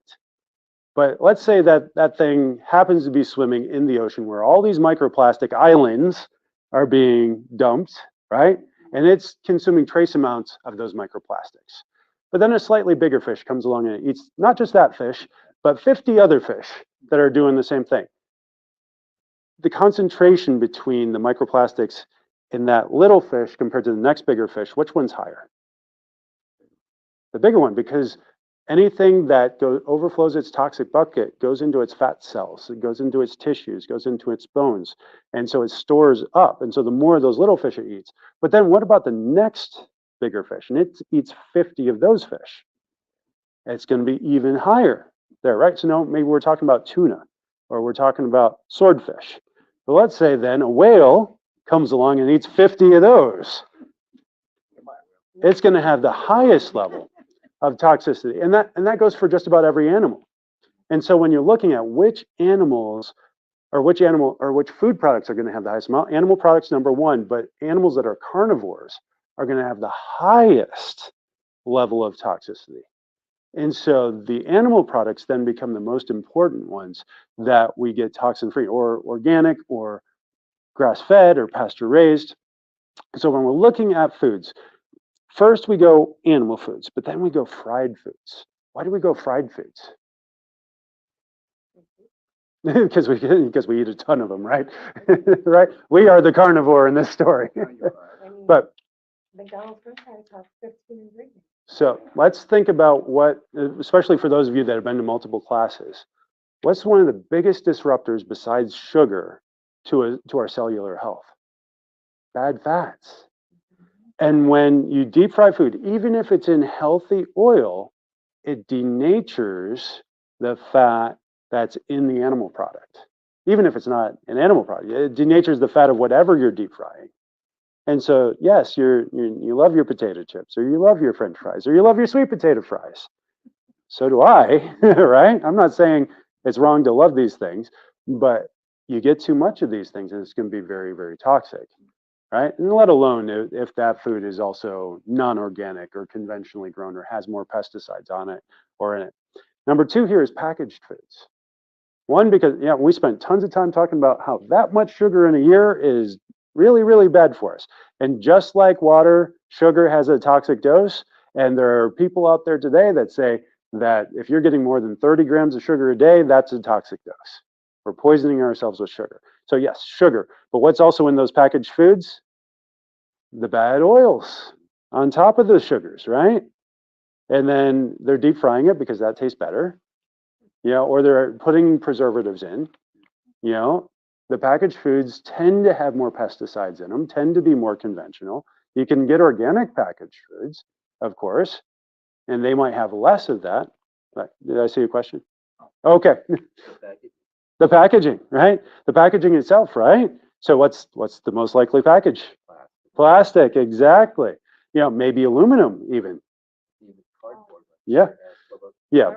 But let's say that that thing happens to be swimming in the ocean where all these microplastic islands are being dumped, right? And it's consuming trace amounts of those microplastics. But then a slightly bigger fish comes along and it eats not just that fish, but 50 other fish that are doing the same thing. The concentration between the microplastics in that little fish compared to the next bigger fish, which one's higher? The bigger one, because anything that overflows its toxic bucket goes into its fat cells, it goes into its tissues, goes into its bones, and so it stores up. And so the more of those little fish it eats. But then what about the next bigger fish? And it eats 50 of those fish. It's going to be even higher there, right? So now maybe we're talking about tuna, or we're talking about swordfish. But let's say then a whale comes along and eats 50 of those. It's going to have the highest level of toxicity. And that goes for just about every animal. And so when you're looking at which animals or which food products are going to have the highest amount, animal products number 1, but animals that are carnivores are going to have the highest level of toxicity. And so the animal products then become the most important ones that we get toxin free, or organic or grass fed or pasture raised. So when we're looking at foods, first we go animal foods, but then we go fried foods. Why do we go fried foods? because we eat a ton of them, right? Right? We are the carnivore in this story. But McDonald's French fries have 15 ingredients. so let's think about what, especially for those of you that have been to multiple classes, what's one of the biggest disruptors besides sugar to our cellular health? Bad fats. And when you deep fry food, even if it's in healthy oil, it denatures the fat that's in the animal product. Even if it's not an animal product, it denatures the fat of whatever you're deep frying. And so, yes, you love your potato chips, or you love your French fries, or you love your sweet potato fries. So do I, right? I'm not saying it's wrong to love these things, but you get too much of these things and it's going to be very, very toxic, right? And let alone if that food is also non-organic or conventionally grown or has more pesticides on it or in it. Number two here is packaged foods. One, because we spent tons of time talking about how that much sugar in a year is really, really bad for us. And just like water, sugar has a toxic dose. And there are people out there today that say that if you're getting more than 30 grams of sugar a day, that's a toxic dose. We're poisoning ourselves with sugar. So yes, sugar. But what's also in those packaged foods? The bad oils on top of the sugars, right? And then they're deep frying it because that tastes better. Or they're putting preservatives in. The packaged foods tend to have more pesticides in them, tend to be more conventional. You can get organic packaged foods, of course, and they might have less of that. But did I see a question? Okay. The packaging, right? The packaging itself, right? So what's the most likely package? Plastic, exactly. Maybe aluminum even. Yeah. Yeah.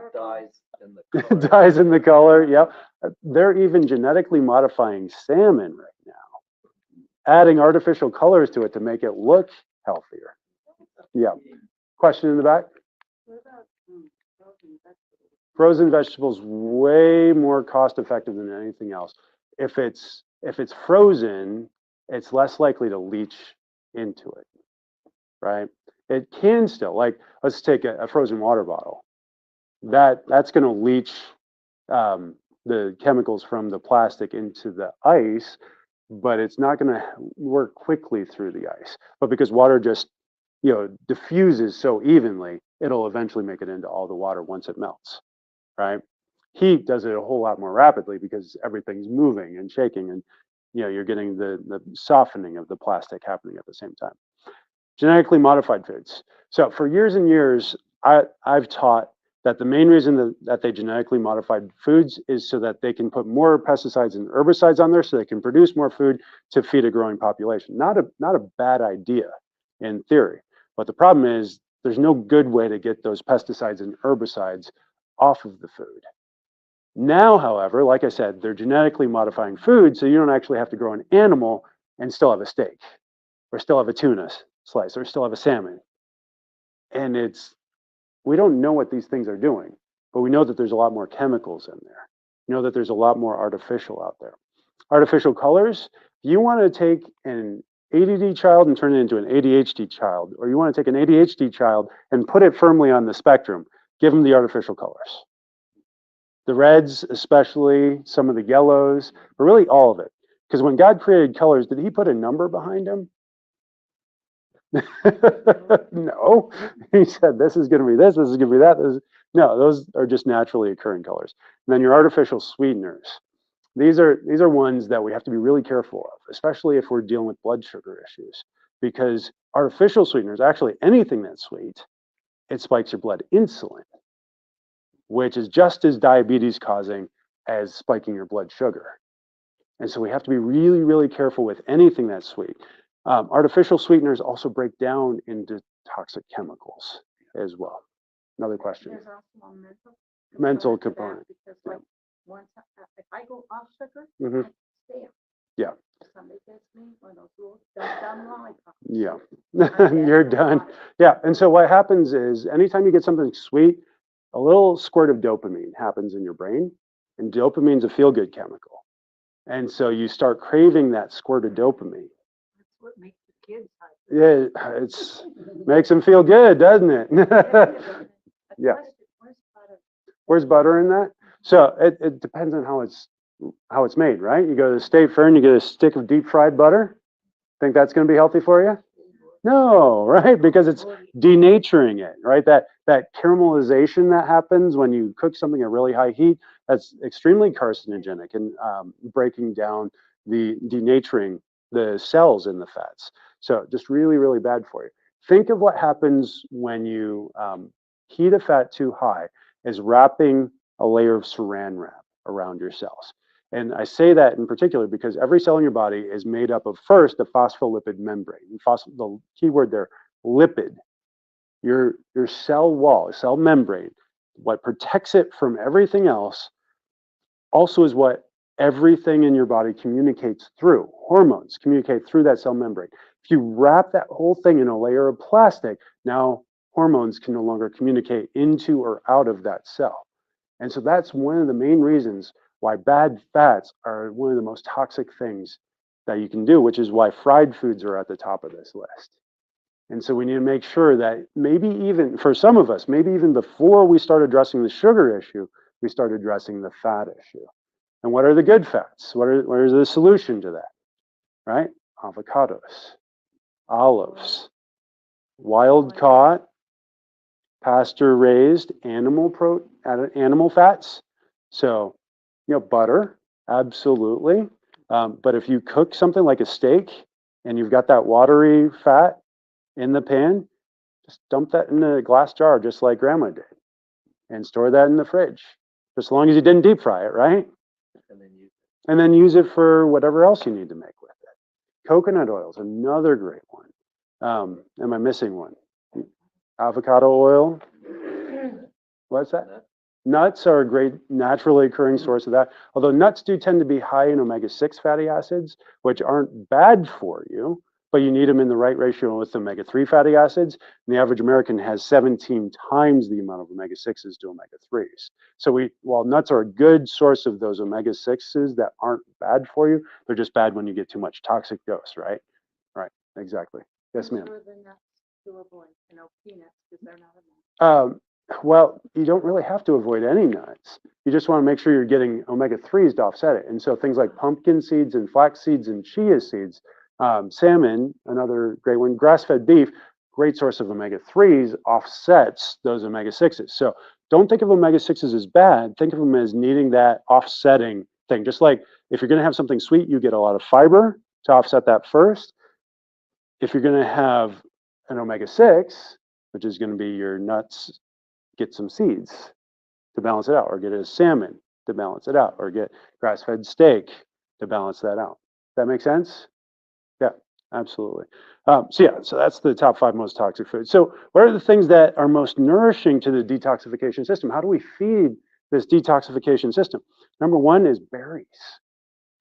Dyes in the color. Yeah. They're even genetically modifying salmon right now, adding artificial colors to it to make it look healthier. Yeah. Question in the back? What about frozen vegetables? Frozen vegetables way more cost effective than anything else. If it's frozen, it's less likely to leach into it, right? It can still, like, let's take a frozen water bottle. That's going to leach the chemicals from the plastic into the ice, but it's not going to work quickly through the ice. But because water just diffuses so evenly, it'll eventually make it into all the water once it melts, right? Heat does it a whole lot more rapidly because everything's moving and shaking, and you're getting the softening of the plastic happening at the same time. Genetically modified foods. So for years and years, I've taught that the main reason that they genetically modified foods is so that they can put more pesticides and herbicides on there so they can produce more food to feed a growing population. Not a bad idea in theory, but the problem is there's no good way to get those pesticides and herbicides off of the food. Now, however, like I said, they're genetically modifying food, so you don't actually have to grow an animal and still have a steak, or still have a tuna slice, or still have a salmon. And we don't know what these things are doing, but we know that there's a lot more chemicals in there. We know that there's a lot more artificial out there. Artificial colors, you want to take an ADD child and turn it into an ADHD child, or you want to take an ADHD child and put it firmly on the spectrum, give them the artificial colors. The reds, especially, some of the yellows, but really all of it. Because when God created colors, did he put a number behind them? No, he said this is going to be this is going to be that. No, those are just naturally occurring colors. And then your artificial sweeteners. These are ones that we have to be really careful of, especially if we're dealing with blood sugar issues, because artificial sweeteners, actually anything that's sweet, it spikes your blood insulin, which is just as diabetes causing as spiking your blood sugar. And so we have to be really, really careful with anything that's sweet. Artificial sweeteners also break down into toxic chemicals as well. Another question. There's also a Mental to that, component. because like once if I go off sugar, Mhm. I stay. Yeah. If somebody gets me one of those little dumb lollipops. Yeah, I'm you're dead done. on it. Yeah, and so what happens is anytime you get something sweet, a little squirt of dopamine happens in your brain, and dopamine's a feel-good chemical. And so you start craving that squirt of dopamine. That's what makes the kids high. Yeah, it's makes them feel good, doesn't it? Yeah. Where's butter? Where's butter in that? So it depends on how it's made, right? You go to the State Fair and you get a stick of deep fried butter. Think that's going to be healthy for you? No, right? Because it's denaturing it, right? That caramelization that happens when you cook something at really high heat, that's extremely carcinogenic and breaking down denaturing the cells in the fats. So just really, really bad for you. Think of what happens when you heat a fat too high is wrapping a layer of saran wrap around your cells. And I say that in particular because every cell in your body is made up of first the phospholipid membrane. The key word there, lipid. Your cell wall, cell membrane, what protects it from everything else, also is what everything in your body communicates through. Hormones communicate through that cell membrane. If you wrap that whole thing in a layer of plastic, now hormones can no longer communicate into or out of that cell. And so that's one of the main reasons why bad fats are one of the most toxic things that you can do, which is why fried foods are at the top of this list. And so we need to make sure that maybe even for some of us, maybe even before we start addressing the sugar issue, we start addressing the fat issue. And what are the good fats? What is the solution to that? Right? Avocados, olives, wild caught, pasture raised animal fats. So, butter, absolutely. But if you cook something like a steak and you've got that watery fat in the pan, just dump that in a glass jar, just like grandma did, and store that in the fridge, just as long as you didn't deep fry it, right? And then use it for whatever else you need to make with it. Coconut oil is another great one. Am I missing one? Avocado oil. What's that? Nuts are a great naturally occurring source of that. Although nuts do tend to be high in omega-6 fatty acids, which aren't bad for you, but you need them in the right ratio with omega-3 fatty acids. And the average American has 17 times the amount of omega-6s to omega-3s. So while nuts are a good source of those omega-6s that aren't bad for you, they're just bad when you get too much toxic dose, right? Right, exactly. Yes, ma'am. What are the nuts to avoid? Peanuts, because they're not enough. Well, you don't really have to avoid any nuts. You just want to make sure you're getting omega-3s to offset it. And so things like pumpkin seeds and flax seeds and chia seeds, salmon, another great one, grass-fed beef, great source of omega-3s, offsets those omega-6s. So don't think of omega-6s as bad. Think of them as needing that offsetting thing. Just like if you're going to have something sweet, you get a lot of fiber to offset that first. If you're going to have an omega-6, which is going to be your nuts, get some seeds to balance it out, or get a salmon to balance it out, or get grass-fed steak to balance that out. That make sense? Yeah, absolutely. So that's the top 5 most toxic foods. So what are the things that are most nourishing to the detoxification system? How do we feed this detoxification system? Number 1 is berries.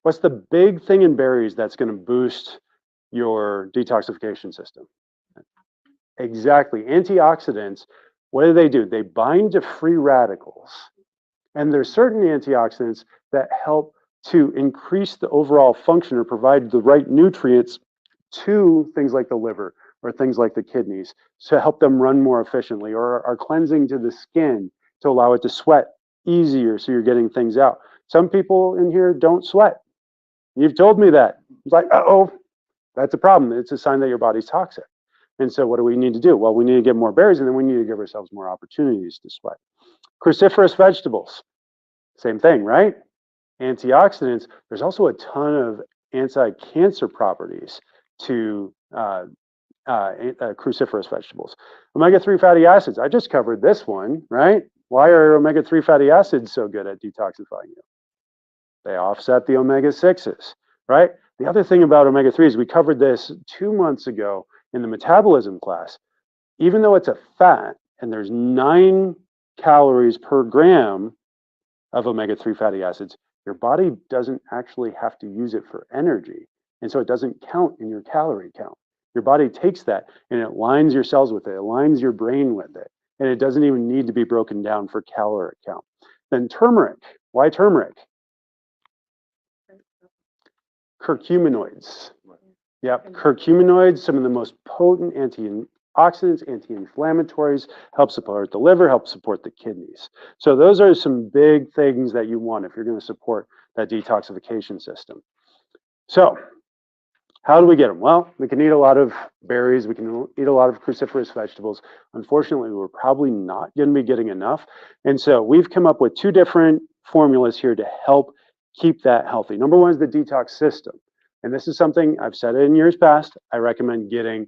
What's the big thing in berries that's going to boost your detoxification system? Exactly. Antioxidants, what do? They bind to free radicals. And there's certain antioxidants that help to increase the overall function or provide the right nutrients to things like the liver or things like the kidneys to help them run more efficiently, or are cleansing to the skin to allow it to sweat easier so you're getting things out. Some people in here don't sweat. You've told me that. It's like, uh-oh, that's a problem. It's a sign that your body's toxic. And so what do we need to do? Well, we need to get more berries, and then we need to give ourselves more opportunities to sweat. Cruciferous vegetables, same thing, right? Antioxidants, there's also a ton of anti-cancer properties to cruciferous vegetables. Omega-3 fatty acids, I just covered this one, right? Why are omega-3 fatty acids so good at detoxifying you? They offset the omega-6s, right? The other thing about omega-3s, we covered this 2 months ago in the metabolism class. Even though it's a fat and there's 9 calories per gram of omega-3 fatty acids, your body doesn't actually have to use it for energy. And so it doesn't count in your calorie count. Your body takes that and it lines your cells with it, it lines your brain with it. And it doesn't even need to be broken down for caloric count. Then turmeric. Why turmeric? Curcuminoids. Yep, curcuminoids, some of the most potent antioxidants, anti-inflammatories, help support the liver, help support the kidneys. So those are some big things that you want if you're going to support that detoxification system. So how do we get them? Well, we can eat a lot of berries, we can eat a lot of cruciferous vegetables. Unfortunately, we're probably not going to be getting enough. And so we've come up with 2 different formulas here to help keep that healthy. Number 1 is the detox system. And this is something I've said in years past. I recommend getting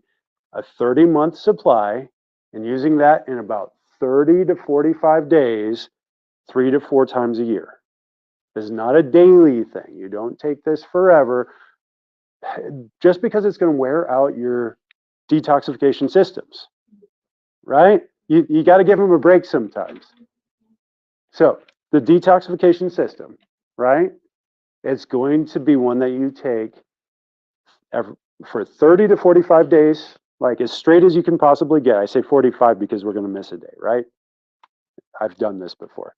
a 30-month supply and using that in about 30 to 45 days, 3 to 4 times a year. This is not a daily thing. You don't take this forever. Just because it's going to wear out your detoxification systems, right? You got to give them a break sometimes. So the detoxification system, right? it's going to be one that you take for 30 to 45 days, like as straight as you can possibly get. I say 45 because we're going to miss a day, right? I've done this before.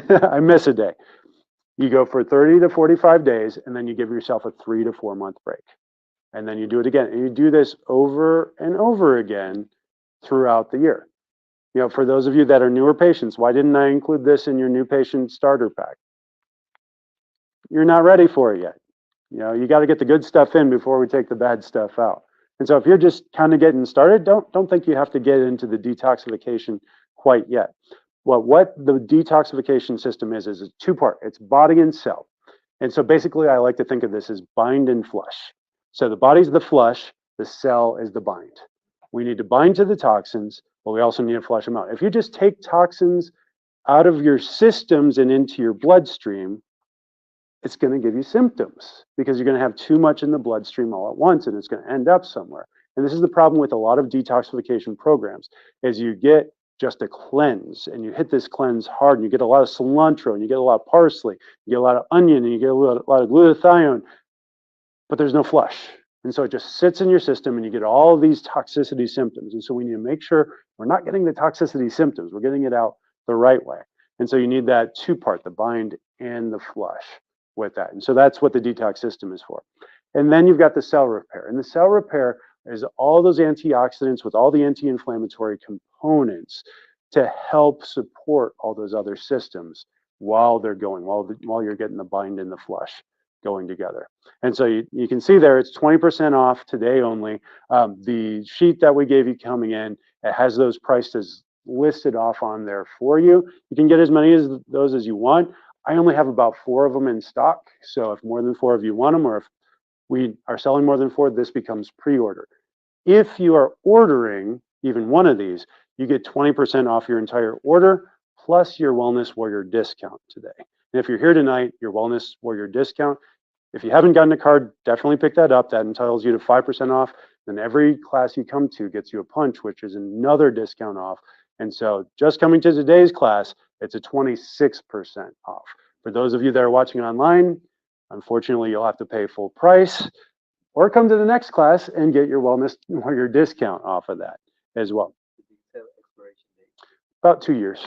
I miss a day. You go for 30 to 45 days, and then you give yourself a 3 to 4 month break. And then you do it again. And you do this over and over again throughout the year. You know, for those of you that are newer patients, why didn't I include this in your new patient starter pack? You're not ready for it yet. You know, you got to get the good stuff in before we take the bad stuff out. And so if you're just kind of getting started, don't think you have to get into the detoxification quite yet. Well, what the detoxification system is a two-part. It's body and cell. And so basically, I like to think of this as bind and flush. So the body's the flush, the cell is the bind. We need to bind to the toxins, but we also need to flush them out. If you just take toxins out of your systems and into your bloodstream, it's going to give you symptoms because you're going to have too much in the bloodstream all at once, and it's going to end up somewhere. And this is the problem with a lot of detoxification programs, is you get just a cleanse, and you hit this cleanse hard, and you get a lot of cilantro, and you get a lot of parsley, you get a lot of onion, and you get a lot of glutathione, but there's no flush. And so it just sits in your system, and you get all of these toxicity symptoms. And so we need to make sure we're not getting the toxicity symptoms, we're getting it out the right way. And so you need that two-part, the bind and the flush with that. And so that's what the detox system is for. And then you've got the cell repair. And the cell repair is all those antioxidants with all the anti-inflammatory components to help support all those other systems while they're going, while you're getting the bind and the flush going together. And so you can see there, it's 20% off today only. The sheet that we gave you coming in, it has those prices listed off on there for you. You can get as many of those as you want. I only have about 4 of them in stock. So if more than 4 of you want them, or if we are selling more than 4, this becomes pre-order. If you are ordering even one of these, you get 20% off your entire order, plus your Wellness Warrior discount today. And if you're here tonight, your Wellness Warrior discount, if you haven't gotten a card, definitely pick that up. That entitles you to 5% off. Then every class you come to gets you a punch, which is another discount off. And so just coming to today's class, it's a 26% off. For those of you that are watching online, unfortunately, you'll have to pay full price, or come to the next class and get your Wellness Warrior discount off of that as well. About 2 years.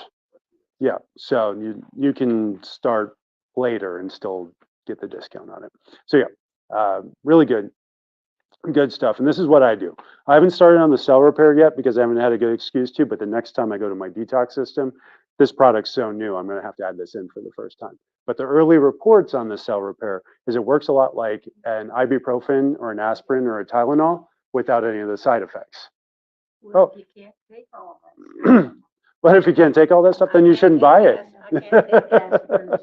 Yeah, so you can start later and still get the discount on it. So yeah, really good stuff. And this is what I do. I haven't started on the cell repair yet because I haven't had a good excuse to, but the next time I go to my detox system, this product's so new, I'm going to have to add this in for the first time. But the early reports on the cell repair is it works a lot like an ibuprofen or an aspirin or a Tylenol without any of the side effects. Well, you can't take all of it. But if you can't take all that stuff, then you shouldn't buy it. I can't take aspirin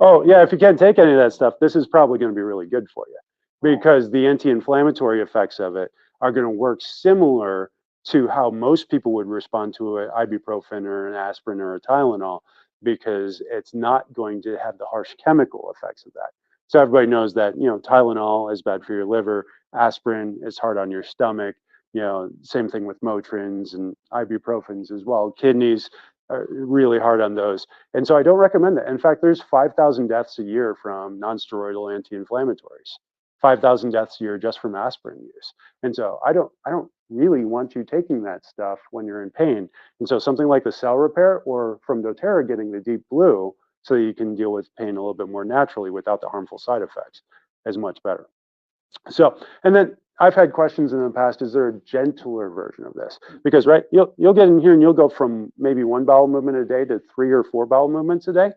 Oh, yeah, if you can't take any of that stuff, this is probably going to be really good for you because the anti-inflammatory effects of it are going to work similar to how most people would respond to an ibuprofen or an aspirin or a Tylenol, because it's not going to have the harsh chemical effects of that. So everybody knows that, you know, Tylenol is bad for your liver, aspirin is hard on your stomach, you know, same thing with Motrins and ibuprofens as well. Kidneys are really hard on those. And so I don't recommend that. In fact, there's 5,000 deaths a year from non-steroidal anti-inflammatories, 5,000 deaths a year just from aspirin use. And so I don't really want you taking that stuff when you're in pain. And so something like the cell repair, or from doTERRA getting the deep blue, so you can deal with pain a little bit more naturally without the harmful side effects, is much better. So, and then I've had questions in the past, is there a gentler version of this? Because, right, you'll get in here and you'll go from maybe 1 bowel movement a day to 3 or 4 bowel movements a day.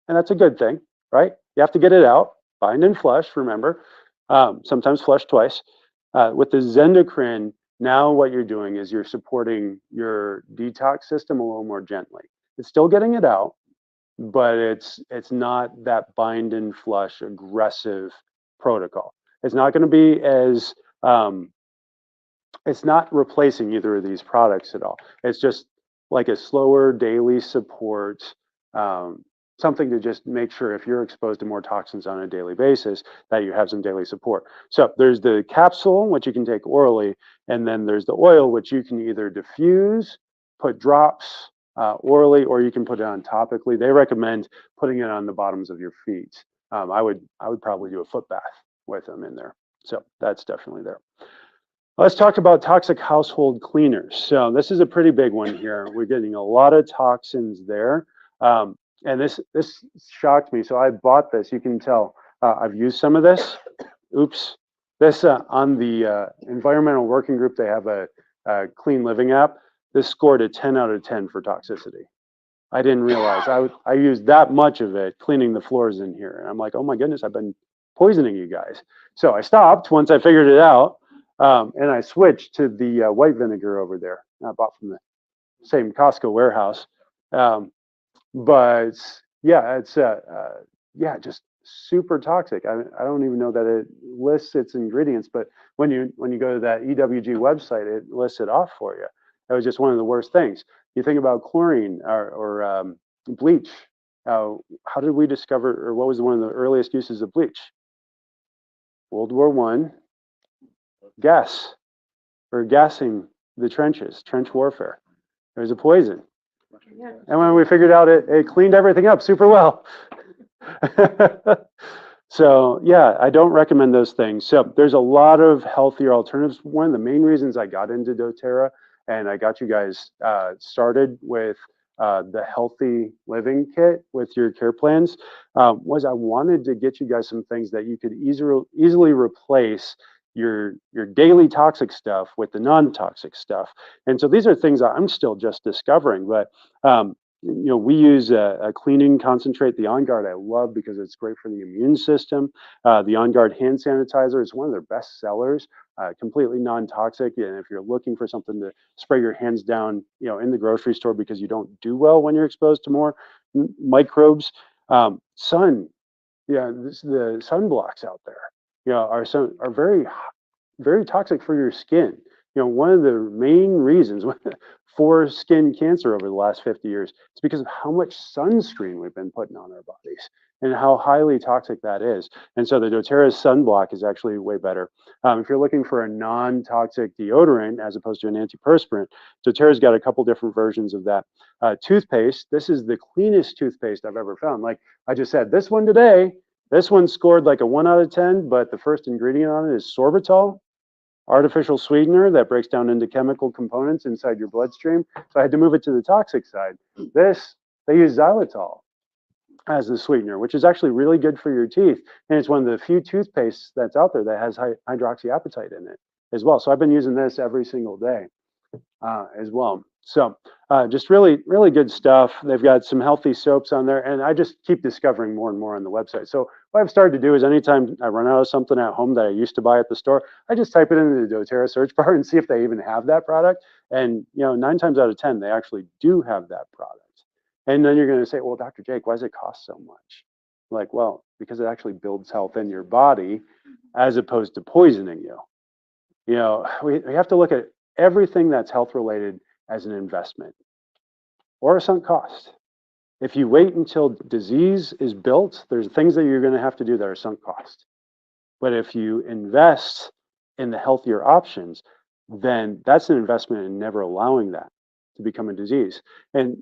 And that's a good thing, right? You have to get it out, bind and flush, remember, sometimes flush twice. With the Zendocrine, now what you're doing is you're supporting your detox system a little more gently. It's still getting it out, but it's not that bind and flush aggressive protocol. It's not going to be as, it's not replacing either of these products at all. It's just like a slower daily support, something to just make sure if you're exposed to more toxins on a daily basis, that you have some daily support. So there's the capsule, which you can take orally, and then there's the oil, which you can either diffuse, put drops orally, or you can put it on topically. They recommend putting it on the bottoms of your feet I would probably do a foot bath with them in there. So that's definitely there. Let's talk about toxic household cleaners. So this is a pretty big one here. We're getting a lot of toxins there. And this shocked me. So I bought this. You can tell I've used some of this. Oops. This on the environmental working group, they have a clean living app. This scored a 10 out of 10 for toxicity. I didn't realize I used that much of it cleaning the floors in here. And I'm like, oh my goodness, I've been poisoning you guys. So I stopped once I figured it out. And I switched to the white vinegar over there. I bought from the same Costco warehouse. But yeah, it's just super toxic. I don't even know that it lists its ingredients, but when you go to that EWG website, it lists it off for you. That was just one of the worst things. You think about chlorine or bleach. How did we discover, or what was one of the earliest uses of bleach? World War I, gas, or gassing the trenches, trench warfare. It was a poison. Yeah. And when we figured out it cleaned everything up super well. So yeah, I don't recommend those things. So there's a lot of healthier alternatives. One of the main reasons I got into doTERRA and I got you guys started with the healthy living kit with your care plans was I wanted to get you guys some things that you could easily replace your daily toxic stuff with the non-toxic stuff. And so these are things I'm still just discovering, but we use a cleaning concentrate, the On Guard I love because it's great for the immune system. The On Guard hand sanitizer is one of their best sellers, completely non-toxic. And if you're looking for something to spray your hands down, in the grocery store because you don't do well when you're exposed to more microbes, the sunblocks out there, are very, very toxic for your skin. One of the main reasons for skin cancer over the last 50 years is because of how much sunscreen we've been putting on our bodies and how highly toxic that is. And so the doTERRA sunblock is actually way better. If you're looking for a non-toxic deodorant as opposed to an antiperspirant, doTERRA's got a couple different versions of that. Toothpaste, this is the cleanest toothpaste I've ever found. Like I just said, this one today, this one scored like a 1 out of 10, but the first ingredient on it is sorbitol, artificial sweetener that breaks down into chemical components inside your bloodstream. So I had to move it to the toxic side. They use xylitol as the sweetener, which is actually really good for your teeth. And it's one of the few toothpastes that's out there that has hydroxyapatite in it as well. So I've been using this every single day as well. So just really, really good stuff. They've got some healthy soaps on there, and I just keep discovering more and more on the website. So what I've started to do is anytime I run out of something at home that I used to buy at the store, I just type it into the doTERRA search bar and see if they even have that product. And 9 times out of 10, they actually do have that product. And then you're going to say, well, Dr. Jake, why does it cost so much? Like, well, because it actually builds health in your body as opposed to poisoning you. We have to look at everything that's health related as an investment or a sunk cost. If you wait until disease is built, there's things that you're going to have to do that are sunk cost. But if you invest in the healthier options, then that's an investment in never allowing that to become a disease. And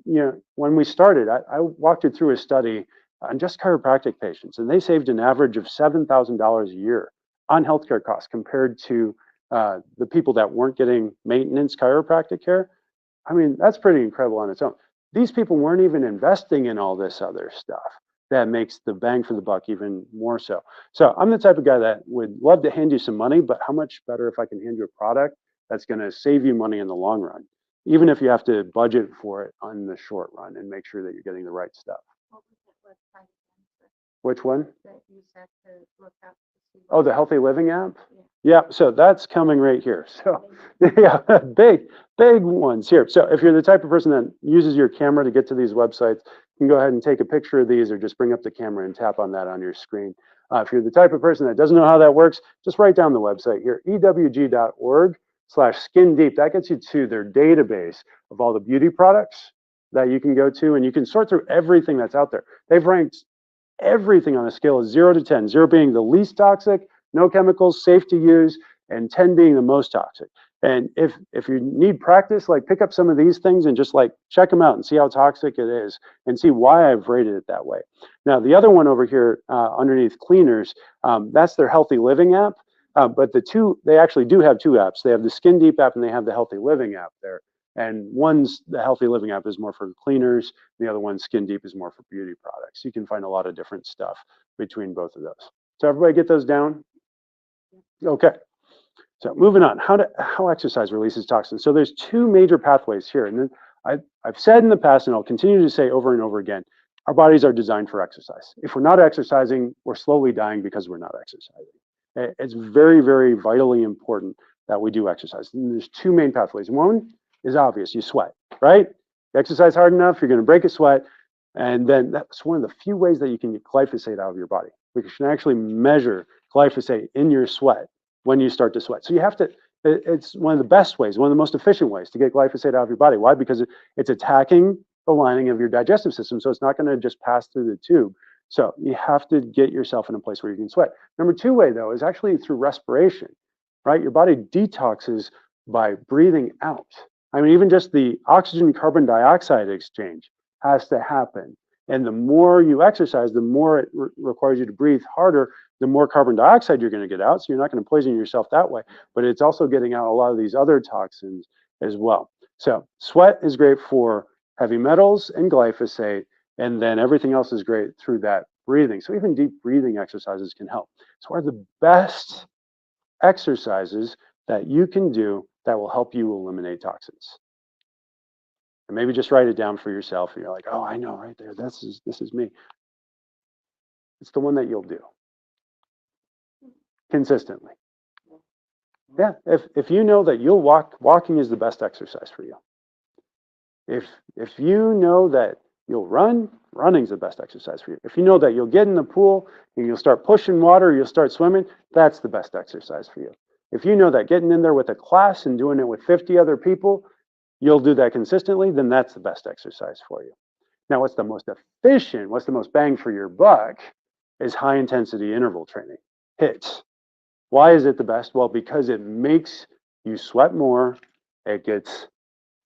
when we started, I walked you through a study on just chiropractic patients, and they saved an average of $7,000 a year on healthcare costs compared to the people that weren't getting maintenance chiropractic care. I mean, that's pretty incredible on its own. These people weren't even investing in all this other stuff that makes the bang for the buck even more so. So I'm the type of guy that would love to hand you some money, but how much better if I can hand you a product that's going to save you money in the long run, even if you have to budget for it on the short run and make sure that you're getting the right stuff. What was that website again, sir, Which one? that you said to look up to see? Oh, the Healthy Living app? Yeah. Yeah, so that's coming right here. So yeah, big ones here. So if you're the type of person that uses your camera to get to these websites, you can go ahead and take a picture of these or just bring up the camera and tap on that on your screen. If you're the type of person that doesn't know how that works, just write down the website here, ewg.org/skin deep. That gets you to their database of all the beauty products that you can go to, and you can sort through everything that's out there. They've ranked everything on a scale of 0 to 10, 0 being the least toxic, no chemicals, safe to use, and 10 being the most toxic. And if you need practice, like pick up some of these things and just like check them out and see how toxic it is and see why I've rated it that way. Now, the other one over here underneath cleaners, that's their Healthy Living app. But they actually do have two apps. They have the Skin Deep app and they have the Healthy Living app there. And the Healthy Living app is more for cleaners. The other one, Skin Deep, is more for beauty products. You can find a lot of different stuff between both of those. So everybody get those down? Okay. So moving on, how exercise releases toxins. So there's two major pathways here. And then I've said in the past, and I'll continue to say over and over again, our bodies are designed for exercise. If we're not exercising, we're slowly dying because we're not exercising. It's very, very vitally important that we do exercise. And there's two main pathways. One is obvious, you sweat, right? You exercise hard enough, you're gonna break a sweat. And then that's one of the few ways that you can get glyphosate out of your body. We can actually measure glyphosate in your sweat when you start to sweat. So you have to, it's one of the best ways, one of the most efficient ways to get glyphosate out of your body. Why? Because it's attacking the lining of your digestive system, so it's not going to just pass through the tube. So you have to get yourself in a place where you can sweat. Number two way, though, is actually through respiration, right? Your body detoxes by breathing out. I mean, even just the oxygen carbon dioxide exchange has to happen. And the more you exercise, the more it requires you to breathe harder, the more carbon dioxide you're going to get out. So you're not going to poison yourself that way, but it's also getting out a lot of these other toxins as well. So sweat is great for heavy metals and glyphosate, and then everything else is great through that breathing. So even deep breathing exercises can help. So one of the best exercises that you can do that will help you eliminate toxins. And maybe just write it down for yourself. And you're like, oh, I know right there. This is me. It's the one that you'll do consistently. Yeah. If you know that you'll walking is the best exercise for you. If you know that you'll run, running's the best exercise for you. If you know that you'll get in the pool and you'll start pushing water, you'll start swimming, that's the best exercise for you. If you know that getting in there with a class and doing it with 50 other people, you'll do that consistently, then that's the best exercise for you. Now, what's the most efficient, what's the most bang for your buck is high intensity interval training, HIIT. Why is it the best? Well, because it makes you sweat more, it gets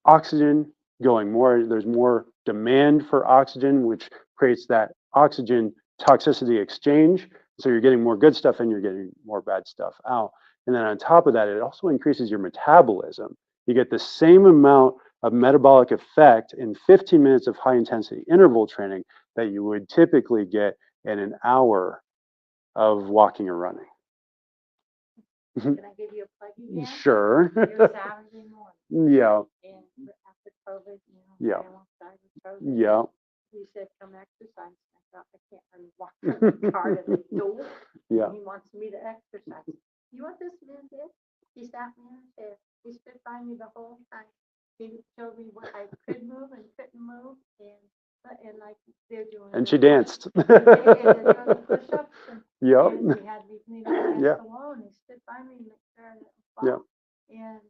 oxygen going more, there's more demand for oxygen, which creates that oxygen toxicity exchange. So you're getting more good stuff in, you're getting more bad stuff out. And then on top of that, it also increases your metabolism. You get the same amount of metabolic effect in 15 minutes of high intensity interval training that you would typically get in an hour of walking or running. Can I give you a plug again? Sure. Your Saturday morning. Yeah. And after COVID, Yeah. I almost died with COVID. Yeah. He said, come exercise. I thought, I can't run walk from the car to the door. Yeah. He wants me to exercise. You know what this man did? He sat me in a chair. He stood by me the whole time. He showed me what I could move and couldn't move, and like they're doing. And she danced. And they're doing the push-ups. Yep. And we had me clean up against Yeah. the wall, and he stood by me and make sure I didn't Yeah. fall. And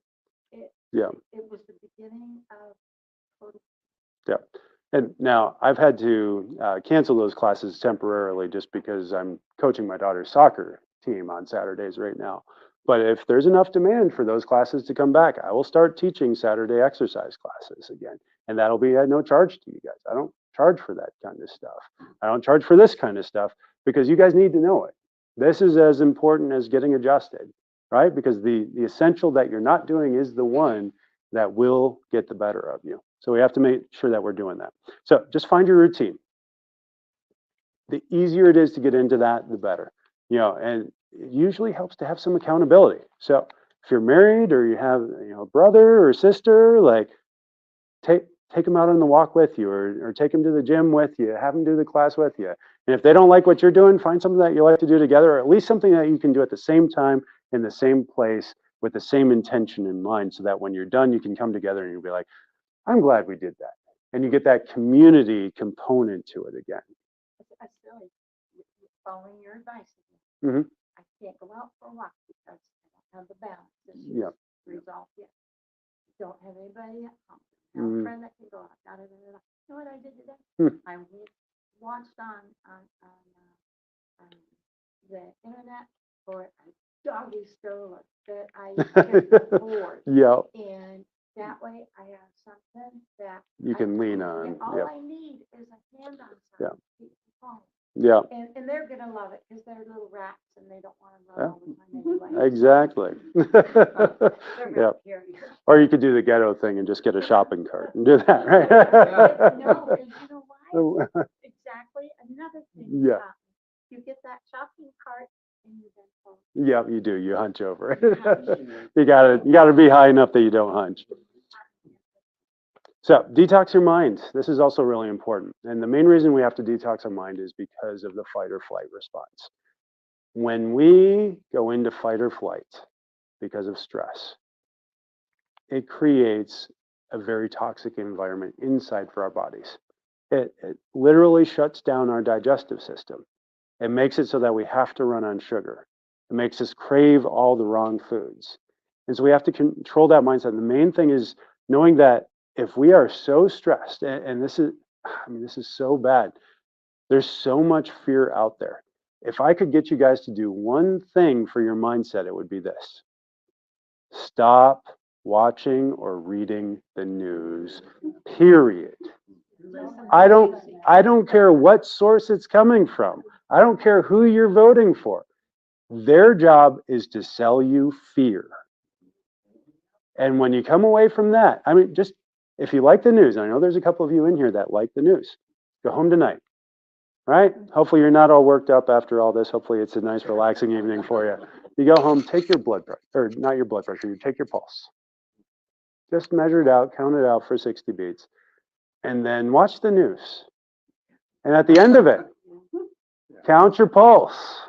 it was the beginning of total. Yeah. And now I've had to cancel those classes temporarily just because I'm coaching my daughter's soccer team on Saturdays right now. But if there's enough demand for those classes to come back, I will start teaching Saturday exercise classes again. And that'll be at no charge to you guys. I don't charge for that kind of stuff. I don't charge for this kind of stuff because you guys need to know it. This is as important as getting adjusted, right? Because the essential that you're not doing is the one that will get the better of you. So we have to make sure that we're doing that. So just find your routine. The easier it is to get into that, the better. And it usually helps to have some accountability. So if you're married or you have a brother or sister, like take them out on the walk with you, or take them to the gym with you, have them do the class with you. And if they don't like what you're doing, find something that you like to do together, or at least something that you can do at the same time in the same place with the same intention in mind, so that when you're done, you can come together and you'll be like, I'm glad we did that. And you get that community component to it again. I silly. Following your advice. Mhm. I can't go out for a walk because I don't have the balance issues Yeah. resolved yet. Don't have anybody at home. I have a Mhm. friend that can go out. You know what I did today? Hmm. I watched on the internet for doggy stroller that I can afford. Yeah, And that way I have something that. you I can lean and on. all Yeah, I need is a hand on Yeah. something. to keep me calm. yeah, And they're gonna love it because they're little rats and they don't wanna run Yeah. all the time anyway. exactly. They're Yeah. very curious. Or you could do the ghetto thing and just get a shopping cart and do that, No, right? and you know why? Exactly, another thing. Yeah. You get that shopping cart and you then fall. Yeah, you do. You hunch over You it. hunch. You gotta be high enough that you don't hunch. So detox your mind. This is also really important. And the main reason we have to detox our mind is because of the fight or flight response. When we go into fight or flight because of stress, it creates a very toxic environment inside for our bodies. It literally shuts down our digestive system. It makes it so that we have to run on sugar. It makes us crave all the wrong foods. And so we have to control that mindset. The main thing is knowing that if we are so stressed, and this is, I mean, this is so bad, there's so much fear out there. If I could get you guys to do one thing for your mindset, it would be this: stop watching or reading the news, period. I don't care what source it's coming from. I don't care who you're voting for. Their job is to sell you fear. And when you come away from that, I mean, just if you like the news, I know there's a couple of you in here that like the news, go home tonight, right? Hopefully you're not all worked up after all this. Hopefully it's a nice, relaxing evening for you. You go home, take your blood pressure, or not your blood pressure, you take your pulse. Just measure it out, count it out for 60 beats, and then watch the news. And at the end of it, count your pulse.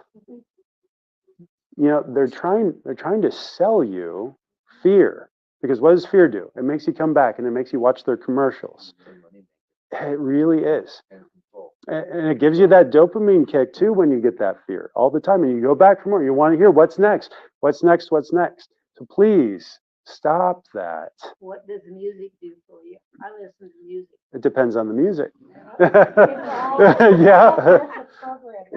You know, they're trying to sell you fear. Because what does fear do? It makes you come back and it makes you watch their commercials. It really is. And it gives you that dopamine kick too when you get that fear all the time. And you go back for more. You want to hear what's next, what's next, what's next. So please stop that. What does music do for you? I listen to music. It depends on the music. Yeah. Yeah.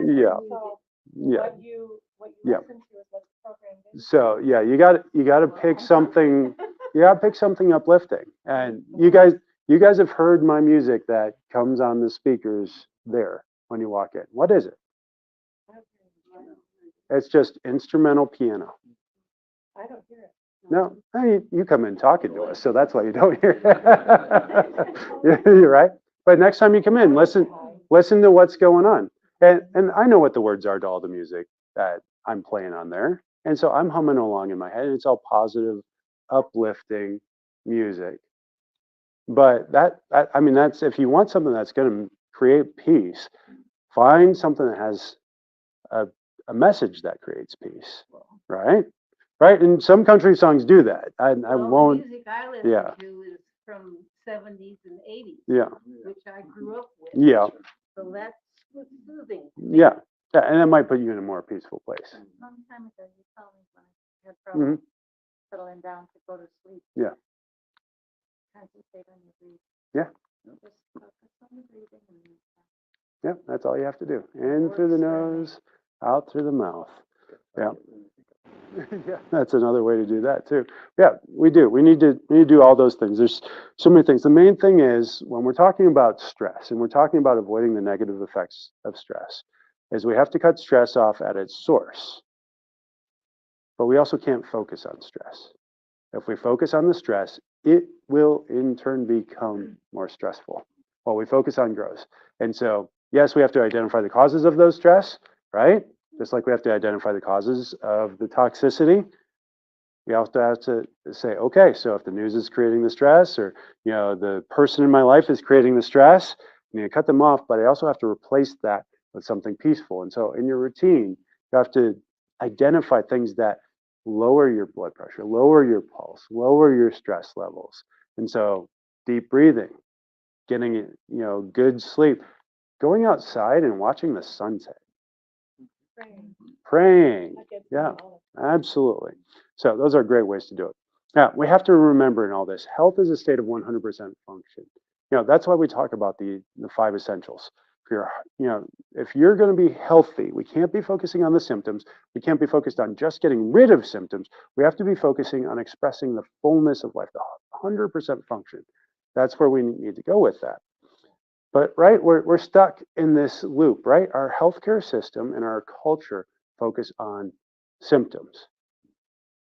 Yeah. So Yeah. what you Yeah. listen to is what the program is. So yeah, you got to pick something. You got to pick something uplifting. And you guys have heard my music that comes on the speakers there when you walk in. What is it? It's just instrumental piano. I don't hear it. No, I mean, you come in talking to us, so that's why you don't hear it. You're right. But next time you come in, listen to what's going on. And I know what the words are to all the music that I'm playing on there. And so I'm humming along in my head. And it's all positive, uplifting music. But I mean, that's if you want something that's going to create peace, find something that has a message that creates peace, right? Right? And some country songs do that. I Well, won't. the music I listen Yeah. to is from 70s and 80s, Yeah. which I grew up with. Yeah. So that's soothing. Yeah. Yeah. And that might put you in a more peaceful place. A long time ago, you told me when I had problems settling down to go to sleep. Yeah. Concentrate on your breathing. Yeah. Just focus on the breathing and then Yeah. That's all you have to do. In through the nose, out through the mouth. Yeah. Yeah, that's another way to do that too. Yeah, we do. We need to do all those things. There's so many things. The main thing is when we're talking about stress and we're talking about avoiding the negative effects of stress, is we have to cut stress off at its source. But we also can't focus on stress. If we focus on the stress, it will in turn become more stressful. What we focus on grows. And so, yes, we have to identify the causes of those stress, right? Just like we have to identify the causes of the toxicity, we also have to say, okay, so if the news is creating the stress, or the person in my life is creating the stress, I need to cut them off, but I also have to replace that with something peaceful. And so in your routine, you have to identify things that lower your blood pressure, lower your pulse, lower your stress levels. And so deep breathing, getting good sleep, going outside and watching the sunset. Praying. Yeah, absolutely. So those are great ways to do it. Now, we have to remember in all this, health is a state of 100% function. That's why we talk about the 5 essentials. if you're going to be healthy, we can't be focusing on the symptoms. We can't be focused on just getting rid of symptoms. We have to be focusing on expressing the fullness of life, the 100% function. That's where we need to go with that. But right, we're stuck in this loop, right? Our healthcare system and our culture focus on symptoms.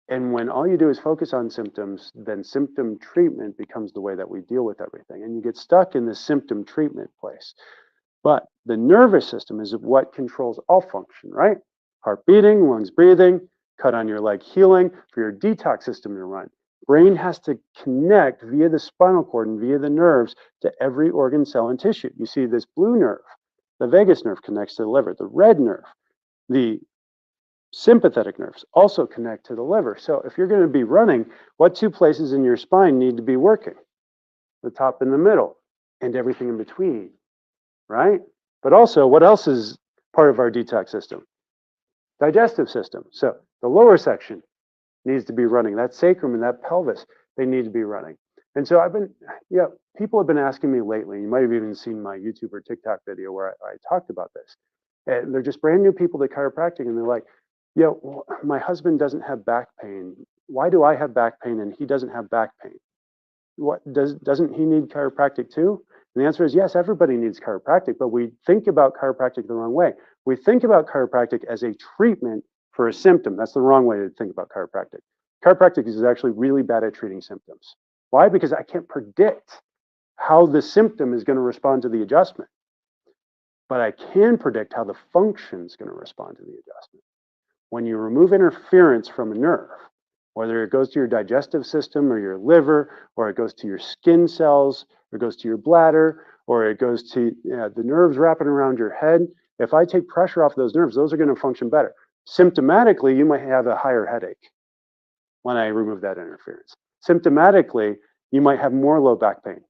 And when all you do is focus on symptoms, then symptom treatment becomes the way that we deal with everything. And you get stuck in the symptom treatment place. But the nervous system is what controls all function, right? Heart beating, lungs breathing, cut on your leg healing, for your detox system to run. Brain has to connect via the spinal cord and via the nerves to every organ, cell, and tissue. You see this blue nerve, the vagus nerve connects to the liver, the red nerve, the sympathetic nerves also connect to the liver. So if you're going to be running, what two places in your spine need to be working? The top and the middle, and everything in between, right? But also, what else is part of our detox system? Digestive system. So the lower section needs to be running. That sacrum and that pelvis, they need to be running. And so people have been asking me lately, you might have even seen my YouTube or TikTok video where I talked about this. And they're just brand new people to chiropractic, and they're like, my husband doesn't have back pain. Why do I have back pain and he doesn't have back pain? Doesn't he need chiropractic too? And the answer is yes, everybody needs chiropractic, but we think about chiropractic the wrong way. We think about chiropractic as a treatment for a symptom. That's the wrong way to think about chiropractic. Chiropractic is actually really bad at treating symptoms. Why? Because I can't predict how the symptom is going to respond to the adjustment. But I can predict how the function is going to respond to the adjustment. When you remove interference from a nerve, whether it goes to your digestive system or your liver, or it goes to your skin cells, or it goes to your bladder, or it goes to the nerves wrapping around your head, if I take pressure off those nerves, those are going to function better. Symptomatically, you might have a higher headache when I remove that interference. Symptomatically, you might have more low back pain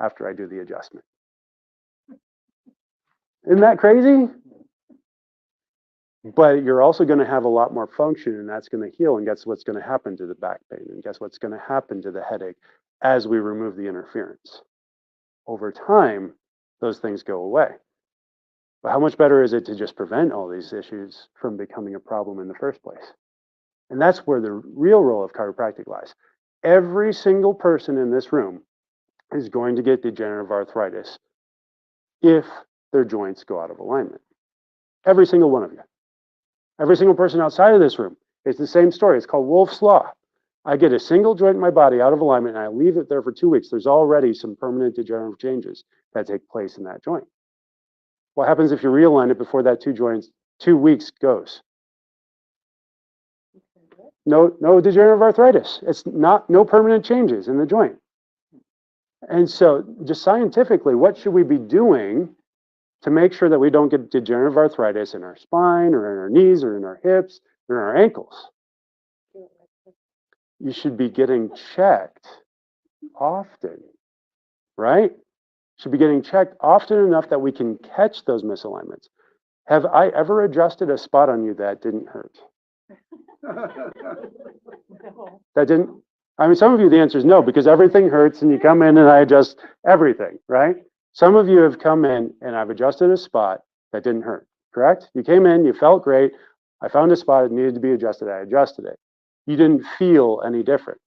after I do the adjustment. Isn't that crazy? But you're also going to have a lot more function, and that's going to heal. And guess what's going to happen to the back pain? And guess what's going to happen to the headache as we remove the interference? Over time, those things go away. But how much better is it to just prevent all these issues from becoming a problem in the first place? And that's where the real role of chiropractic lies. Every single person in this room is going to get degenerative arthritis if their joints go out of alignment. Every single one of you. Every single person outside of this room. It's the same story. It's called Wolff's Law. I get a single joint in my body out of alignment and I leave it there for 2 weeks. There's already some permanent degenerative changes that take place in that joint. What happens if you realign it before that 2 weeks goes? No degenerative arthritis. It's no permanent changes in the joint. And so just scientifically, what should we be doing to make sure that we don't get degenerative arthritis in our spine or in our knees or in our hips or in our ankles? You should be getting checked often, right? Should be getting checked often enough that we can catch those misalignments. Have I ever adjusted a spot on you that didn't hurt? That didn't? I mean, some of you, the answer is no, because everything hurts and you come in and I adjust everything, right? Some of you have come in and I've adjusted a spot that didn't hurt, correct? You came in, you felt great. I found a spot that needed to be adjusted. I adjusted it. You didn't feel any different.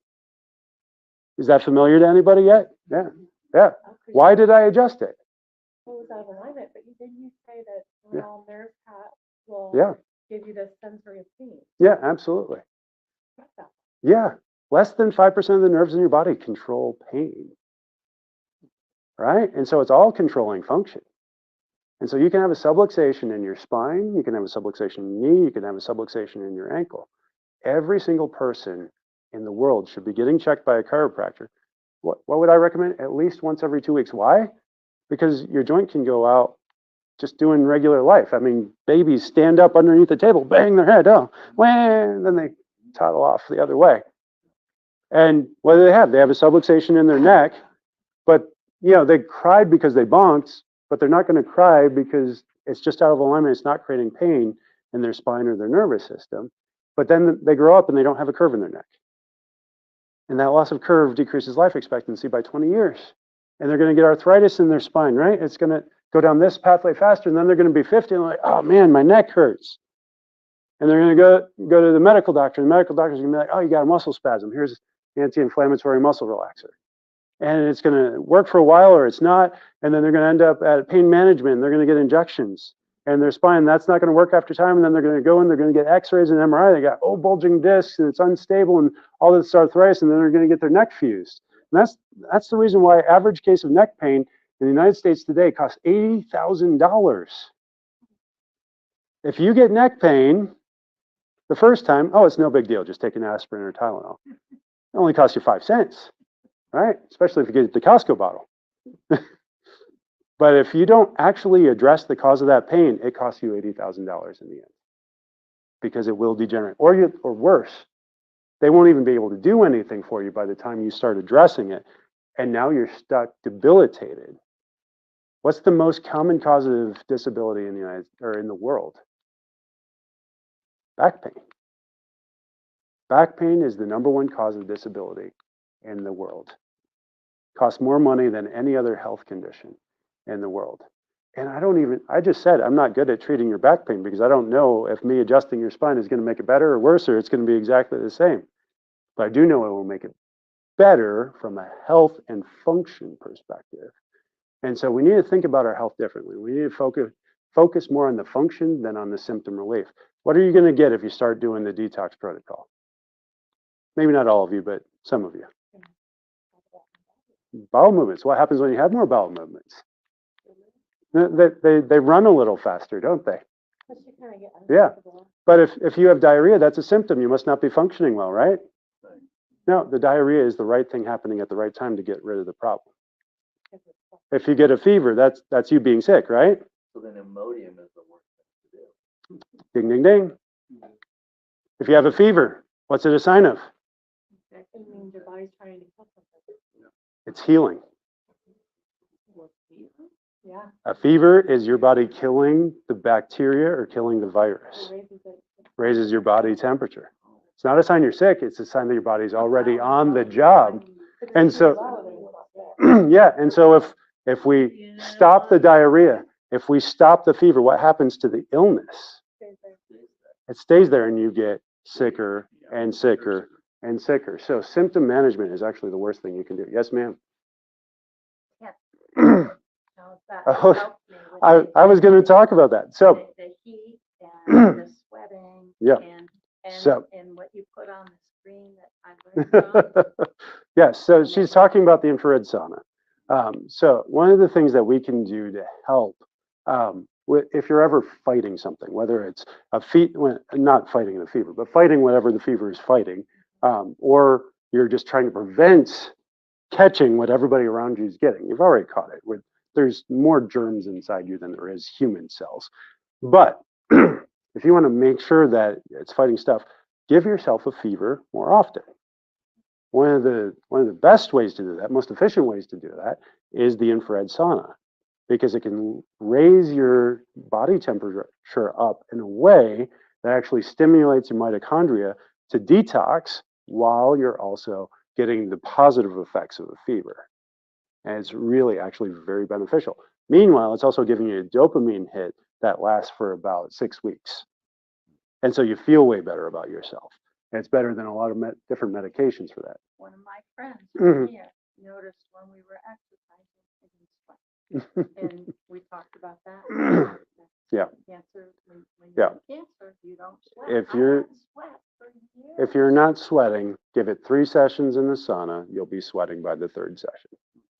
Is that familiar to anybody yet? Yeah. Yeah. Why did I adjust it? Well, it was out of alignment, but didn't you say that neural nerve paths will give you this sensory of pain? Yeah, absolutely. Yeah. Less than 5% of the nerves in your body control pain. Right? And so it's all controlling function. And so you can have a subluxation in your spine, you can have a subluxation in your knee, you can have a subluxation in your ankle. Every single person in the world should be getting checked by a chiropractor. What would I recommend? At least once every 2 weeks. Why? Because your joint can go out just doing regular life. I mean, babies stand up underneath the table, bang their head, and then they toddle off the other way. And what do they have? They have a subluxation in their neck, but they cried because they bonked, but they're not going to cry because it's just out of alignment. It's not creating pain in their spine or their nervous system. But then they grow up and they don't have a curve in their neck. And that loss of curve decreases life expectancy by 20 years. And they're going to get arthritis in their spine, right? It's going to go down this pathway faster, and then they're going to be 50 and like, oh man, my neck hurts. And they're going to go to the medical doctor, and the medical doctor's going to be like, oh, you got a muscle spasm. Here's anti-inflammatory muscle relaxer. And it's going to work for a while or it's not. And then they're going to end up at pain management. And they're going to get injections. And their spine, that's not going to work after time. And then they're going to go and they're going to get x-rays and MRI. They got bulging discs and it's unstable and all this arthritis. And then they're going to get their neck fused. And that's the reason why average case of neck pain in the United States today costs $80,000. If you get neck pain the first time, oh, it's no big deal. Just take an aspirin or Tylenol. It only costs you 5 cents. Right? Especially if you get the Costco bottle. But if you don't actually address the cause of that pain, it costs you $80,000 in the end. Because it will degenerate. Or worse, they won't even be able to do anything for you by the time you start addressing it. And now you're stuck debilitated. What's the most common cause of disability in the world? Back pain. Back pain is the #1 cause of disability in the world. Costs more money than any other health condition in the world. And I just said I'm not good at treating your back pain because I don't know if me adjusting your spine is going to make it better or worse, or it's going to be exactly the same. But I do know it will make it better from a health and function perspective. And so we need to think about our health differently. We need to focus more on the function than on the symptom relief. What are you going to get if you start doing the detox protocol? Maybe not all of you, but some of you. Bowel movements. What happens when you have more bowel movements? They run a little faster, don't they? Yeah. But if you have diarrhea, that's a symptom. You must not be functioning well, right? No, the diarrhea is the right thing happening at the right time to get rid of the problem. If you get a fever, that's you being sick, right? So then Imodium is the worst thing to do. Ding, ding, ding. If you have a fever, what's it a sign of? It means your body's trying to kill something. It's healing. Yeah. A fever is your body killing the bacteria or killing the virus. Raises your body temperature. It's not a sign you're sick. It's a sign that your body's already on the job. And so, yeah. And so if we stop the diarrhea, if we stop the fever, what happens to the illness? It stays there and you get sicker and sicker and sicker. So symptom management is actually the worst thing you can do. Yes, ma'am. I was going to talk about that. So the heat and the sweating. Yeah. And what you put on the screen that I learned from. Yes. So she's talking about the infrared sauna. So one of the things that we can do to help, if you're ever fighting something, whether it's not fighting the fever, but fighting whatever the fever is fighting, or you're just trying to prevent catching what everybody around you is getting. You've already caught it. There's more germs inside you than there is human cells. But if you want to make sure that it's fighting stuff, give yourself a fever more often. One of the best ways to do that, most efficient ways to do that, is the infrared sauna, because it can raise your body temperature up in a way that actually stimulates your mitochondria to detox while you're also getting the positive effects of a fever. And it's really actually very beneficial. Meanwhile, it's also giving you a dopamine hit that lasts for about 6 weeks. And so you feel way better about yourself. And it's better than a lot of different medications for that. One of my friends here noticed when we were exercising, I didn't sweat. And we talked about that. Yeah. Cancer, when you Yeah. have cancer, you don't sweat. If I you're- haven't sweat for years. If you're not sweating, give it 3 sessions in the sauna. You'll be sweating by the 3rd session.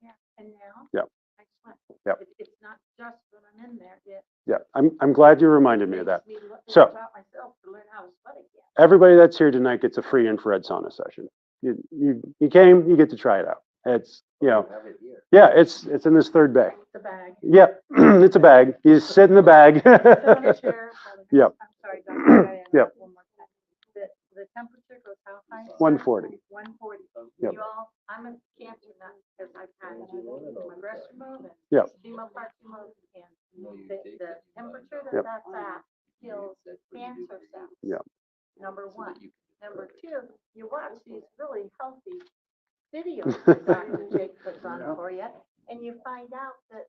Yeah, and now Yeah. I sweat. Yeah. It's not just when I'm in there. Yeah, I'm glad you reminded me of that. Makes me look So- about myself to learn how to sweat again. Everybody that's here tonight gets a free infrared sauna session. You came, you get to try it out. It's, Have it here. yeah, it's in this 3rd bay. The bag. Yeah, it's a bag. You just sit in the bag. Sit on a chair. Yep. I'm sorry, Dr. Diana, Yep. one more time. The temperature goes how high? 140. 140. Yep. You all, I'm a cancer nut because I've had my breast removed and Yep. chemo parts removed, and the temperature Yep. that's at kills cancer cells. Yep. Number one. Number two, you watch these really healthy videos that Dr. Jake puts on for you, and you find out that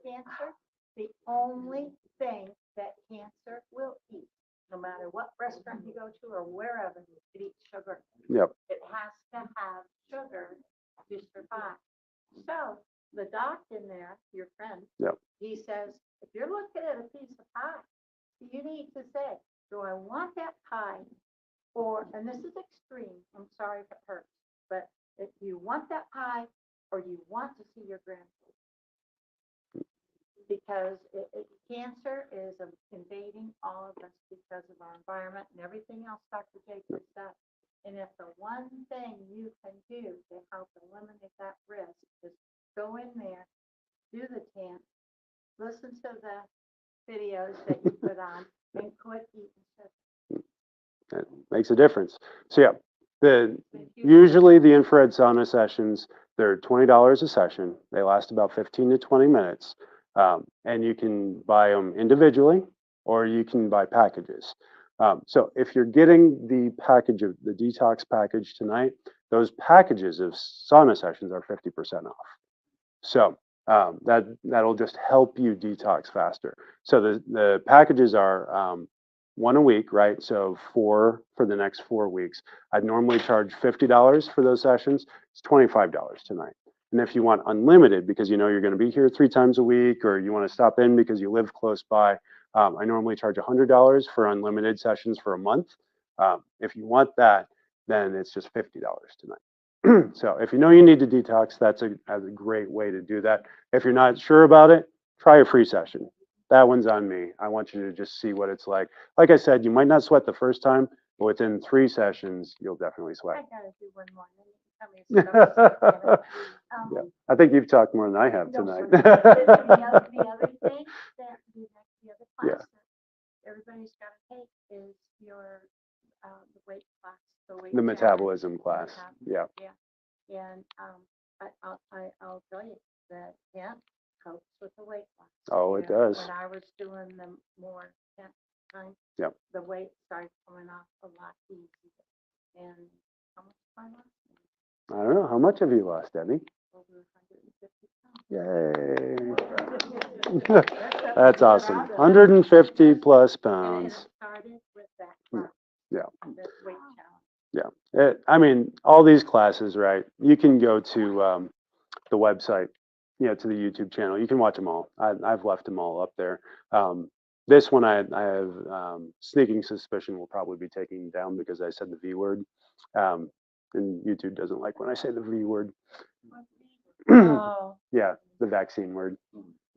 cancer the only thing that cancer will eat, no matter what restaurant you go to or wherever, it eats sugar. Yep. It has to have sugar to survive. So the doc in there, your friend, Yep. he says, if you're looking at a piece of pie, you need to say, do I want that pie? Or, and this is extreme, I'm sorry if it hurts, but if you want that pie or you want to see your grandchildren. Because cancer is invading all of us because of our environment and everything else Dr. Jacobs said. And if the one thing you can do to help eliminate that risk is go in there, do the chant, listen to the videos that you put on, and quit eating sugar. It makes a difference. So yeah, usually the infrared sauna sessions, they're $20 a session. They last about 15 to 20 minutes. And you can buy them individually or you can buy packages. So if you're getting the package of the detox package tonight, those packages of sauna sessions are 50% off. So that'll just help you detox faster. So the packages are one a week, right? So 4 for the next 4 weeks. I'd normally charge $50 for those sessions. It's $25 tonight. And if you want unlimited, because you know you're going to be here 3 times a week, or you want to stop in because you live close by, I normally charge $100 for unlimited sessions for a month. If you want that, then it's just $50 tonight. So if you know you need to detox, that's a great way to do that. If you're not sure about it, try a free session. That one's on me. I want you to just see what it's like. Like I said, you might not sweat the first time, but within 3 sessions, you'll definitely I sweat. gotta do one more. Then you can tell me a story. Yeah. I think you've talked more than I have No, tonight. the other thing that the other class Yeah. that everybody's got to take is your the weight class, the weight The challenge. metabolism class. Yeah. And I'll tell you that helps with the weight loss. Oh, it And does. When I was doing the more intense time, Yep. the weight started coming off a lot easier. And how much time lost? I don't know. How much have you lost, Debbie? Over 150 pounds. Yay. That's awesome. 150 plus And it pounds. started with that class. Yeah. The weight challenge. Yeah. I mean, all these classes, right? You can go to the website, to the YouTube channel. You can watch them all. I've left them all up there. This one I have sneaking suspicion will probably be taken down because I said the V word. And YouTube doesn't like when I say the V word. Oh, Yeah, the vaccine word.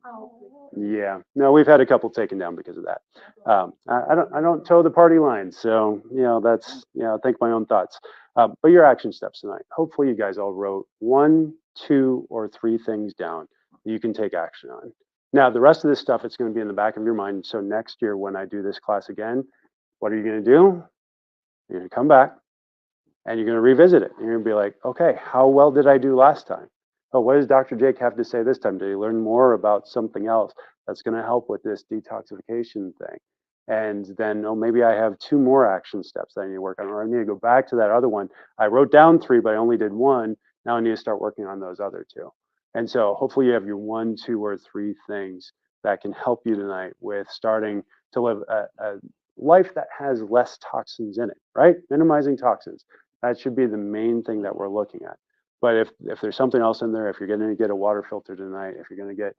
Oh, Yeah. No, we've had a couple taken down because of that. I don't toe the party line, so that's I think my own thoughts. But your action steps tonight. Hopefully, you guys all wrote 1, 2, or 3 things down that you can take action on. Now, the rest of this stuff, it's going to be in the back of your mind. So next year, when I do this class again, what are you going to do? You're going to come back and you're going to revisit it. You're going to be like, okay, how well did I do last time? Oh, what does Dr. Jake have to say this time? Did he learn more about something else that's going to help with this detoxification thing? And then, maybe I have 2 more action steps that I need to work on, or I need to go back to that other one. I wrote down 3, but I only did 1. Now I need to start working on those other 2. And so hopefully you have your 1, 2, or 3 things that can help you tonight with starting to live a life that has less toxins in it, right? Minimizing toxins. That should be the main thing that we're looking at. But if there's something else in there, if you're going to get a water filter tonight, if you're going to get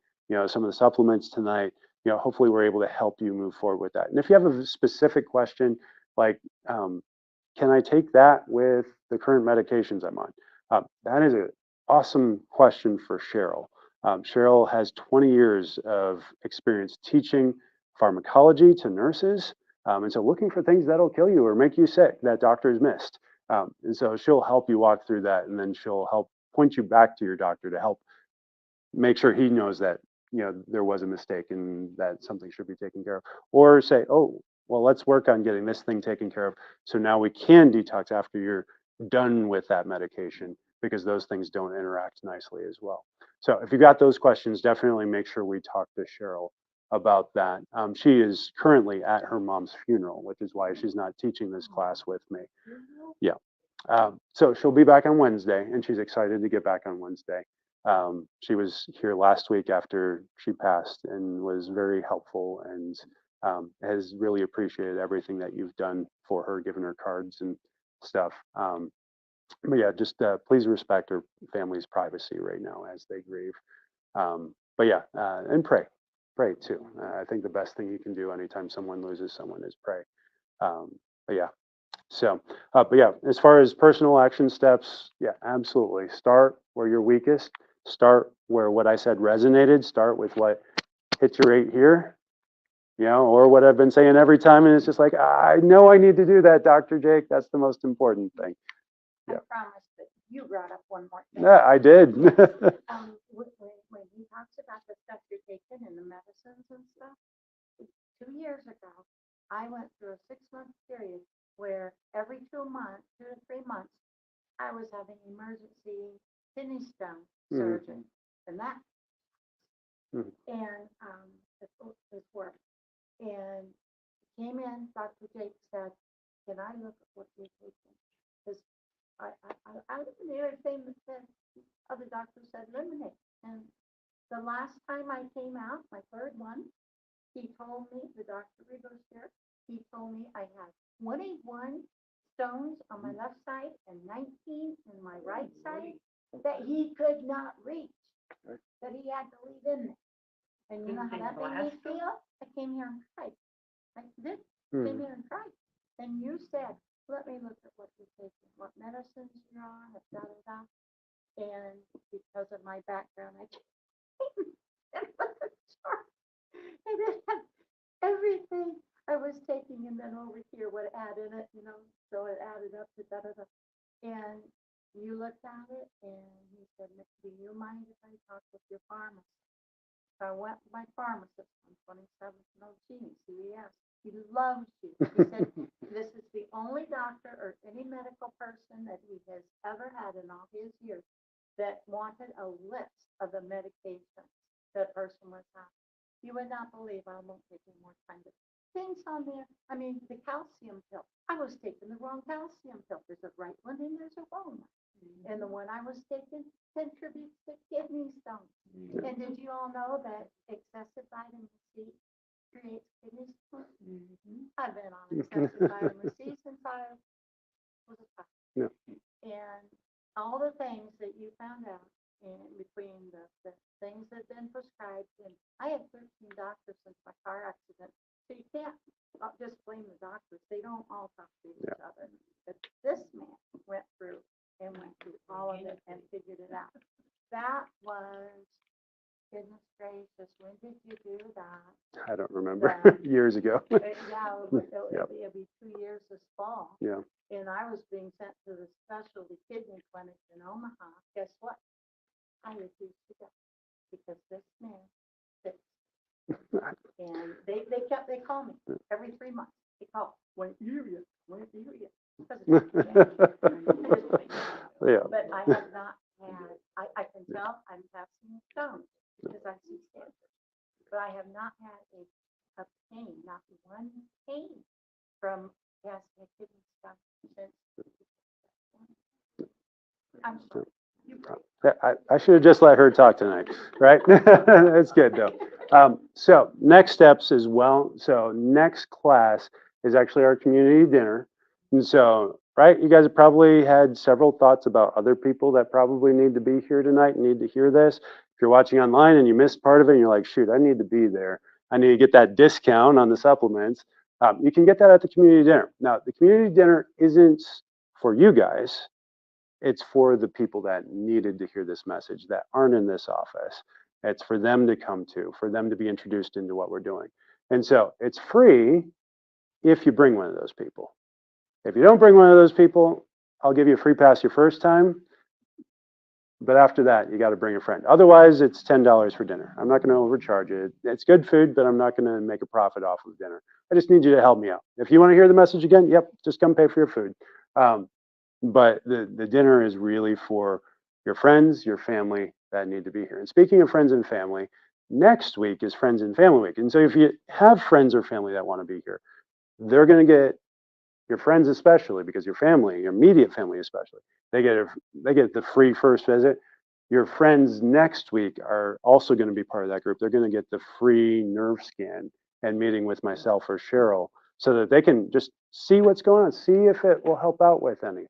some of the supplements tonight, hopefully we're able to help you move forward with that. And if you have a specific question like, can I take that with the current medications I'm on? That is an awesome question for Cheryl. Cheryl has 20 years of experience teaching pharmacology to nurses. And so looking for things that'll kill you or make you sick that doctors missed. And so she'll help you walk through that, and then she'll help point you back to your doctor to help make sure he knows that there was a mistake and that something should be taken care of. Or say, oh, well, let's work on getting this thing taken care of, so now we can detox after you're done with that medication, because those things don't interact nicely as well. So if you got those questions, definitely make sure we talk to Cheryl about that. She is currently at her mom's funeral, which is why she's not teaching this class with me. Yeah. So she'll be back on Wednesday, and she's excited to get back on Wednesday. She was here last week after she passed and was very helpful and has really appreciated everything that you've done for her, given her cards and stuff. But yeah, just please respect her family's privacy right now as they grieve. But yeah, and pray too. I think the best thing you can do anytime someone loses someone is pray. But yeah, so, but yeah, as far as personal action steps, yeah, absolutely. Start where you're weakest. Start where what I said resonated. Start with what hits you right here, or what I've been saying every time. And it's just like, I know I need to do that, Dr. Jake. That's the most important thing. I Yeah. promise that you brought up one more thing. Yeah, I did. When he talks about the stuff you're taking and the medicines and stuff, 2 years ago, I went through a 6-month period where every 2 months, 2 to 3 months, I was having emergency kidney stone surgery, and that, and it worked. And came in, Dr. Jake said, "Can I look at what you're taking?" Because I didn't hear anything that said, other doctors said eliminate. And the last time I came out, my third one, he told me, the doctor reversed here, he told me I had 21 stones on my left side and 19 in my right side that he could not reach, that he had to leave in there. And you know how that made me feel? I came here and cried. I did, came here and cried. And you said, let me look at what you're taking, what medicines you're on, da da da. And because of my background, I came and looked at the chart. And it had everything I was taking, and then over here what it had in it, so it added up to da da da. And you looked at it and he said, do you mind if I talk with your pharmacist? So I went to my pharmacist on 27th and Ogini, CES. He loves you. He said, this is the only doctor or any medical person that he has ever had in all his years that wanted a list of the medications that person was on. You would not believe, I won't take any more time, but things on there. I mean, the calcium pill. I was taking the wrong calcium pill. There's a right one and there's a wrong one. And the one I was taking contributes to kidney stones. And did you all know that excessive vitamin C creates kidney stones? I've been on excessive vitamin C since I was a child. Yeah. And all the things that you found out in between the things that have been prescribed, and I had 13 doctors since my car accident, so you can't just blame the doctors. They don't all talk to each other. But this man went through all of it and figured it out. That was, goodness gracious, when did you do that? I don't remember. Years ago. Yeah, it'll be 2 years this fall. Yeah. And I was being sent to the specialty kidney clinic in Omaha. Guess what? I refused to go because this man fixed. And they call me every 3 months. They call, when urea. Yeah. But I have not had, I can tell I'm passing the stones because I see cancer. But I have not had a pain, not one pain from passing a kidney stone since. I'm sorry. I should have just let her talk tonight, right? That's good though. So next steps as well. So next class is actually our community dinner. And so, right, you guys have probably had several thoughts about other people that probably need to be here tonight and need to hear this. If you're watching online and you missed part of it and you're like, shoot, I need to be there. I need to get that discount on the supplements. You can get that at the community dinner. Now, the community dinner isn't for you guys. It's for the people that needed to hear this message that aren't in this office. It's for them to come to, for them to be introduced into what we're doing. And so it's free if you bring one of those people. If you don't bring one of those people, I'll give you a free pass your first time. But after that, you got to bring a friend. Otherwise, it's $10 for dinner. I'm not going to overcharge it. It's good food, but I'm not going to make a profit off of dinner. I just need you to help me out. If you want to hear the message again, yep, just come pay for your food. But the dinner is really for your friends, your family that need to be here. And speaking of friends and family, next week is Friends and Family Week. And so if you have friends or family that want to be here, they're going to get, your friends especially, because your family, your immediate family especially, they get the free first visit. Your friends next week are also going to be part of that group. They're going to get the free nerve scan and meeting with myself or Cheryl so that they can just see what's going on, see if it will help out with anything.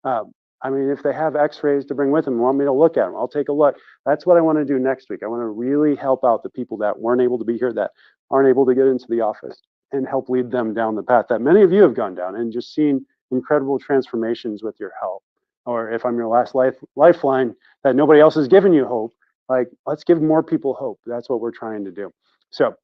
I mean, if they have x-rays to bring with them, want me to look at them, I'll take a look. That's what I want to do next week. I want to really help out the people that weren't able to be here, that aren't able to get into the office, and help lead them down the path that many of you have gone down and just seen incredible transformations with your health. Or if I'm your last lifeline that nobody else has given you hope, like let's give more people hope. That's what we're trying to do. So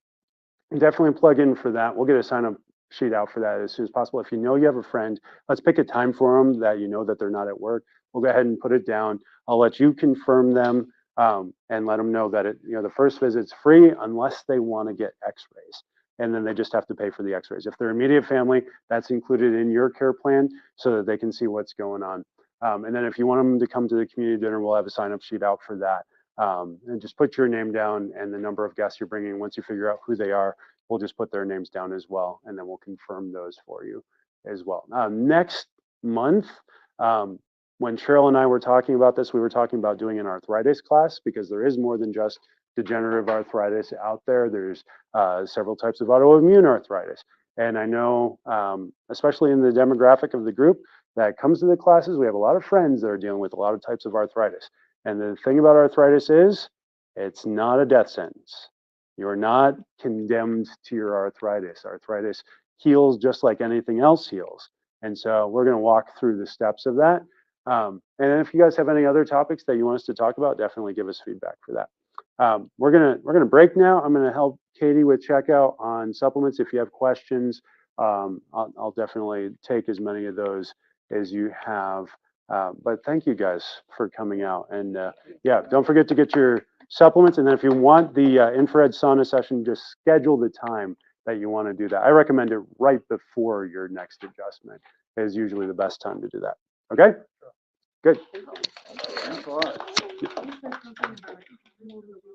definitely plug in for that. We'll get a sign up sheet out for that as soon as possible. If you know you have a friend, let's pick a time for them that you know that they're not at work. We'll go ahead and put it down. I'll let you confirm them and let them know that the first visit's free unless they want to get x-rays. And then they just have to pay for the x-rays. If they're immediate family, that's included in your care plan so that they can see what's going on. And then if you want them to come to the community dinner, we'll have a sign up sheet out for that. And just put your name down and the number of guests you're bringing. Once you figure out who they are, we'll just put their names down as well. And then we'll confirm those for you as well. Next month, when Cheryl and I were talking about this, we were talking about doing an arthritis class because there is more than just degenerative arthritis out there. There's several types of autoimmune arthritis. And I know, especially in the demographic of the group that comes to the classes, we have a lot of friends that are dealing with a lot of types of arthritis. And the thing about arthritis is it's not a death sentence. You're not condemned to your arthritis. Arthritis heals just like anything else heals. And so we're going to walk through the steps of that. And if you guys have any other topics that you want us to talk about, definitely give us feedback for that. We're gonna break now. I'm gonna help Katie with checkout on supplements. If you have questions, I'll definitely take as many of those as you have. But thank you guys for coming out. And yeah, don't forget to get your supplements. And then if you want the infrared sauna session, just schedule the time that you want to do that. I recommend it right before your next adjustment is usually the best time to do that. Okay? Good. Thanks a lot. You said something about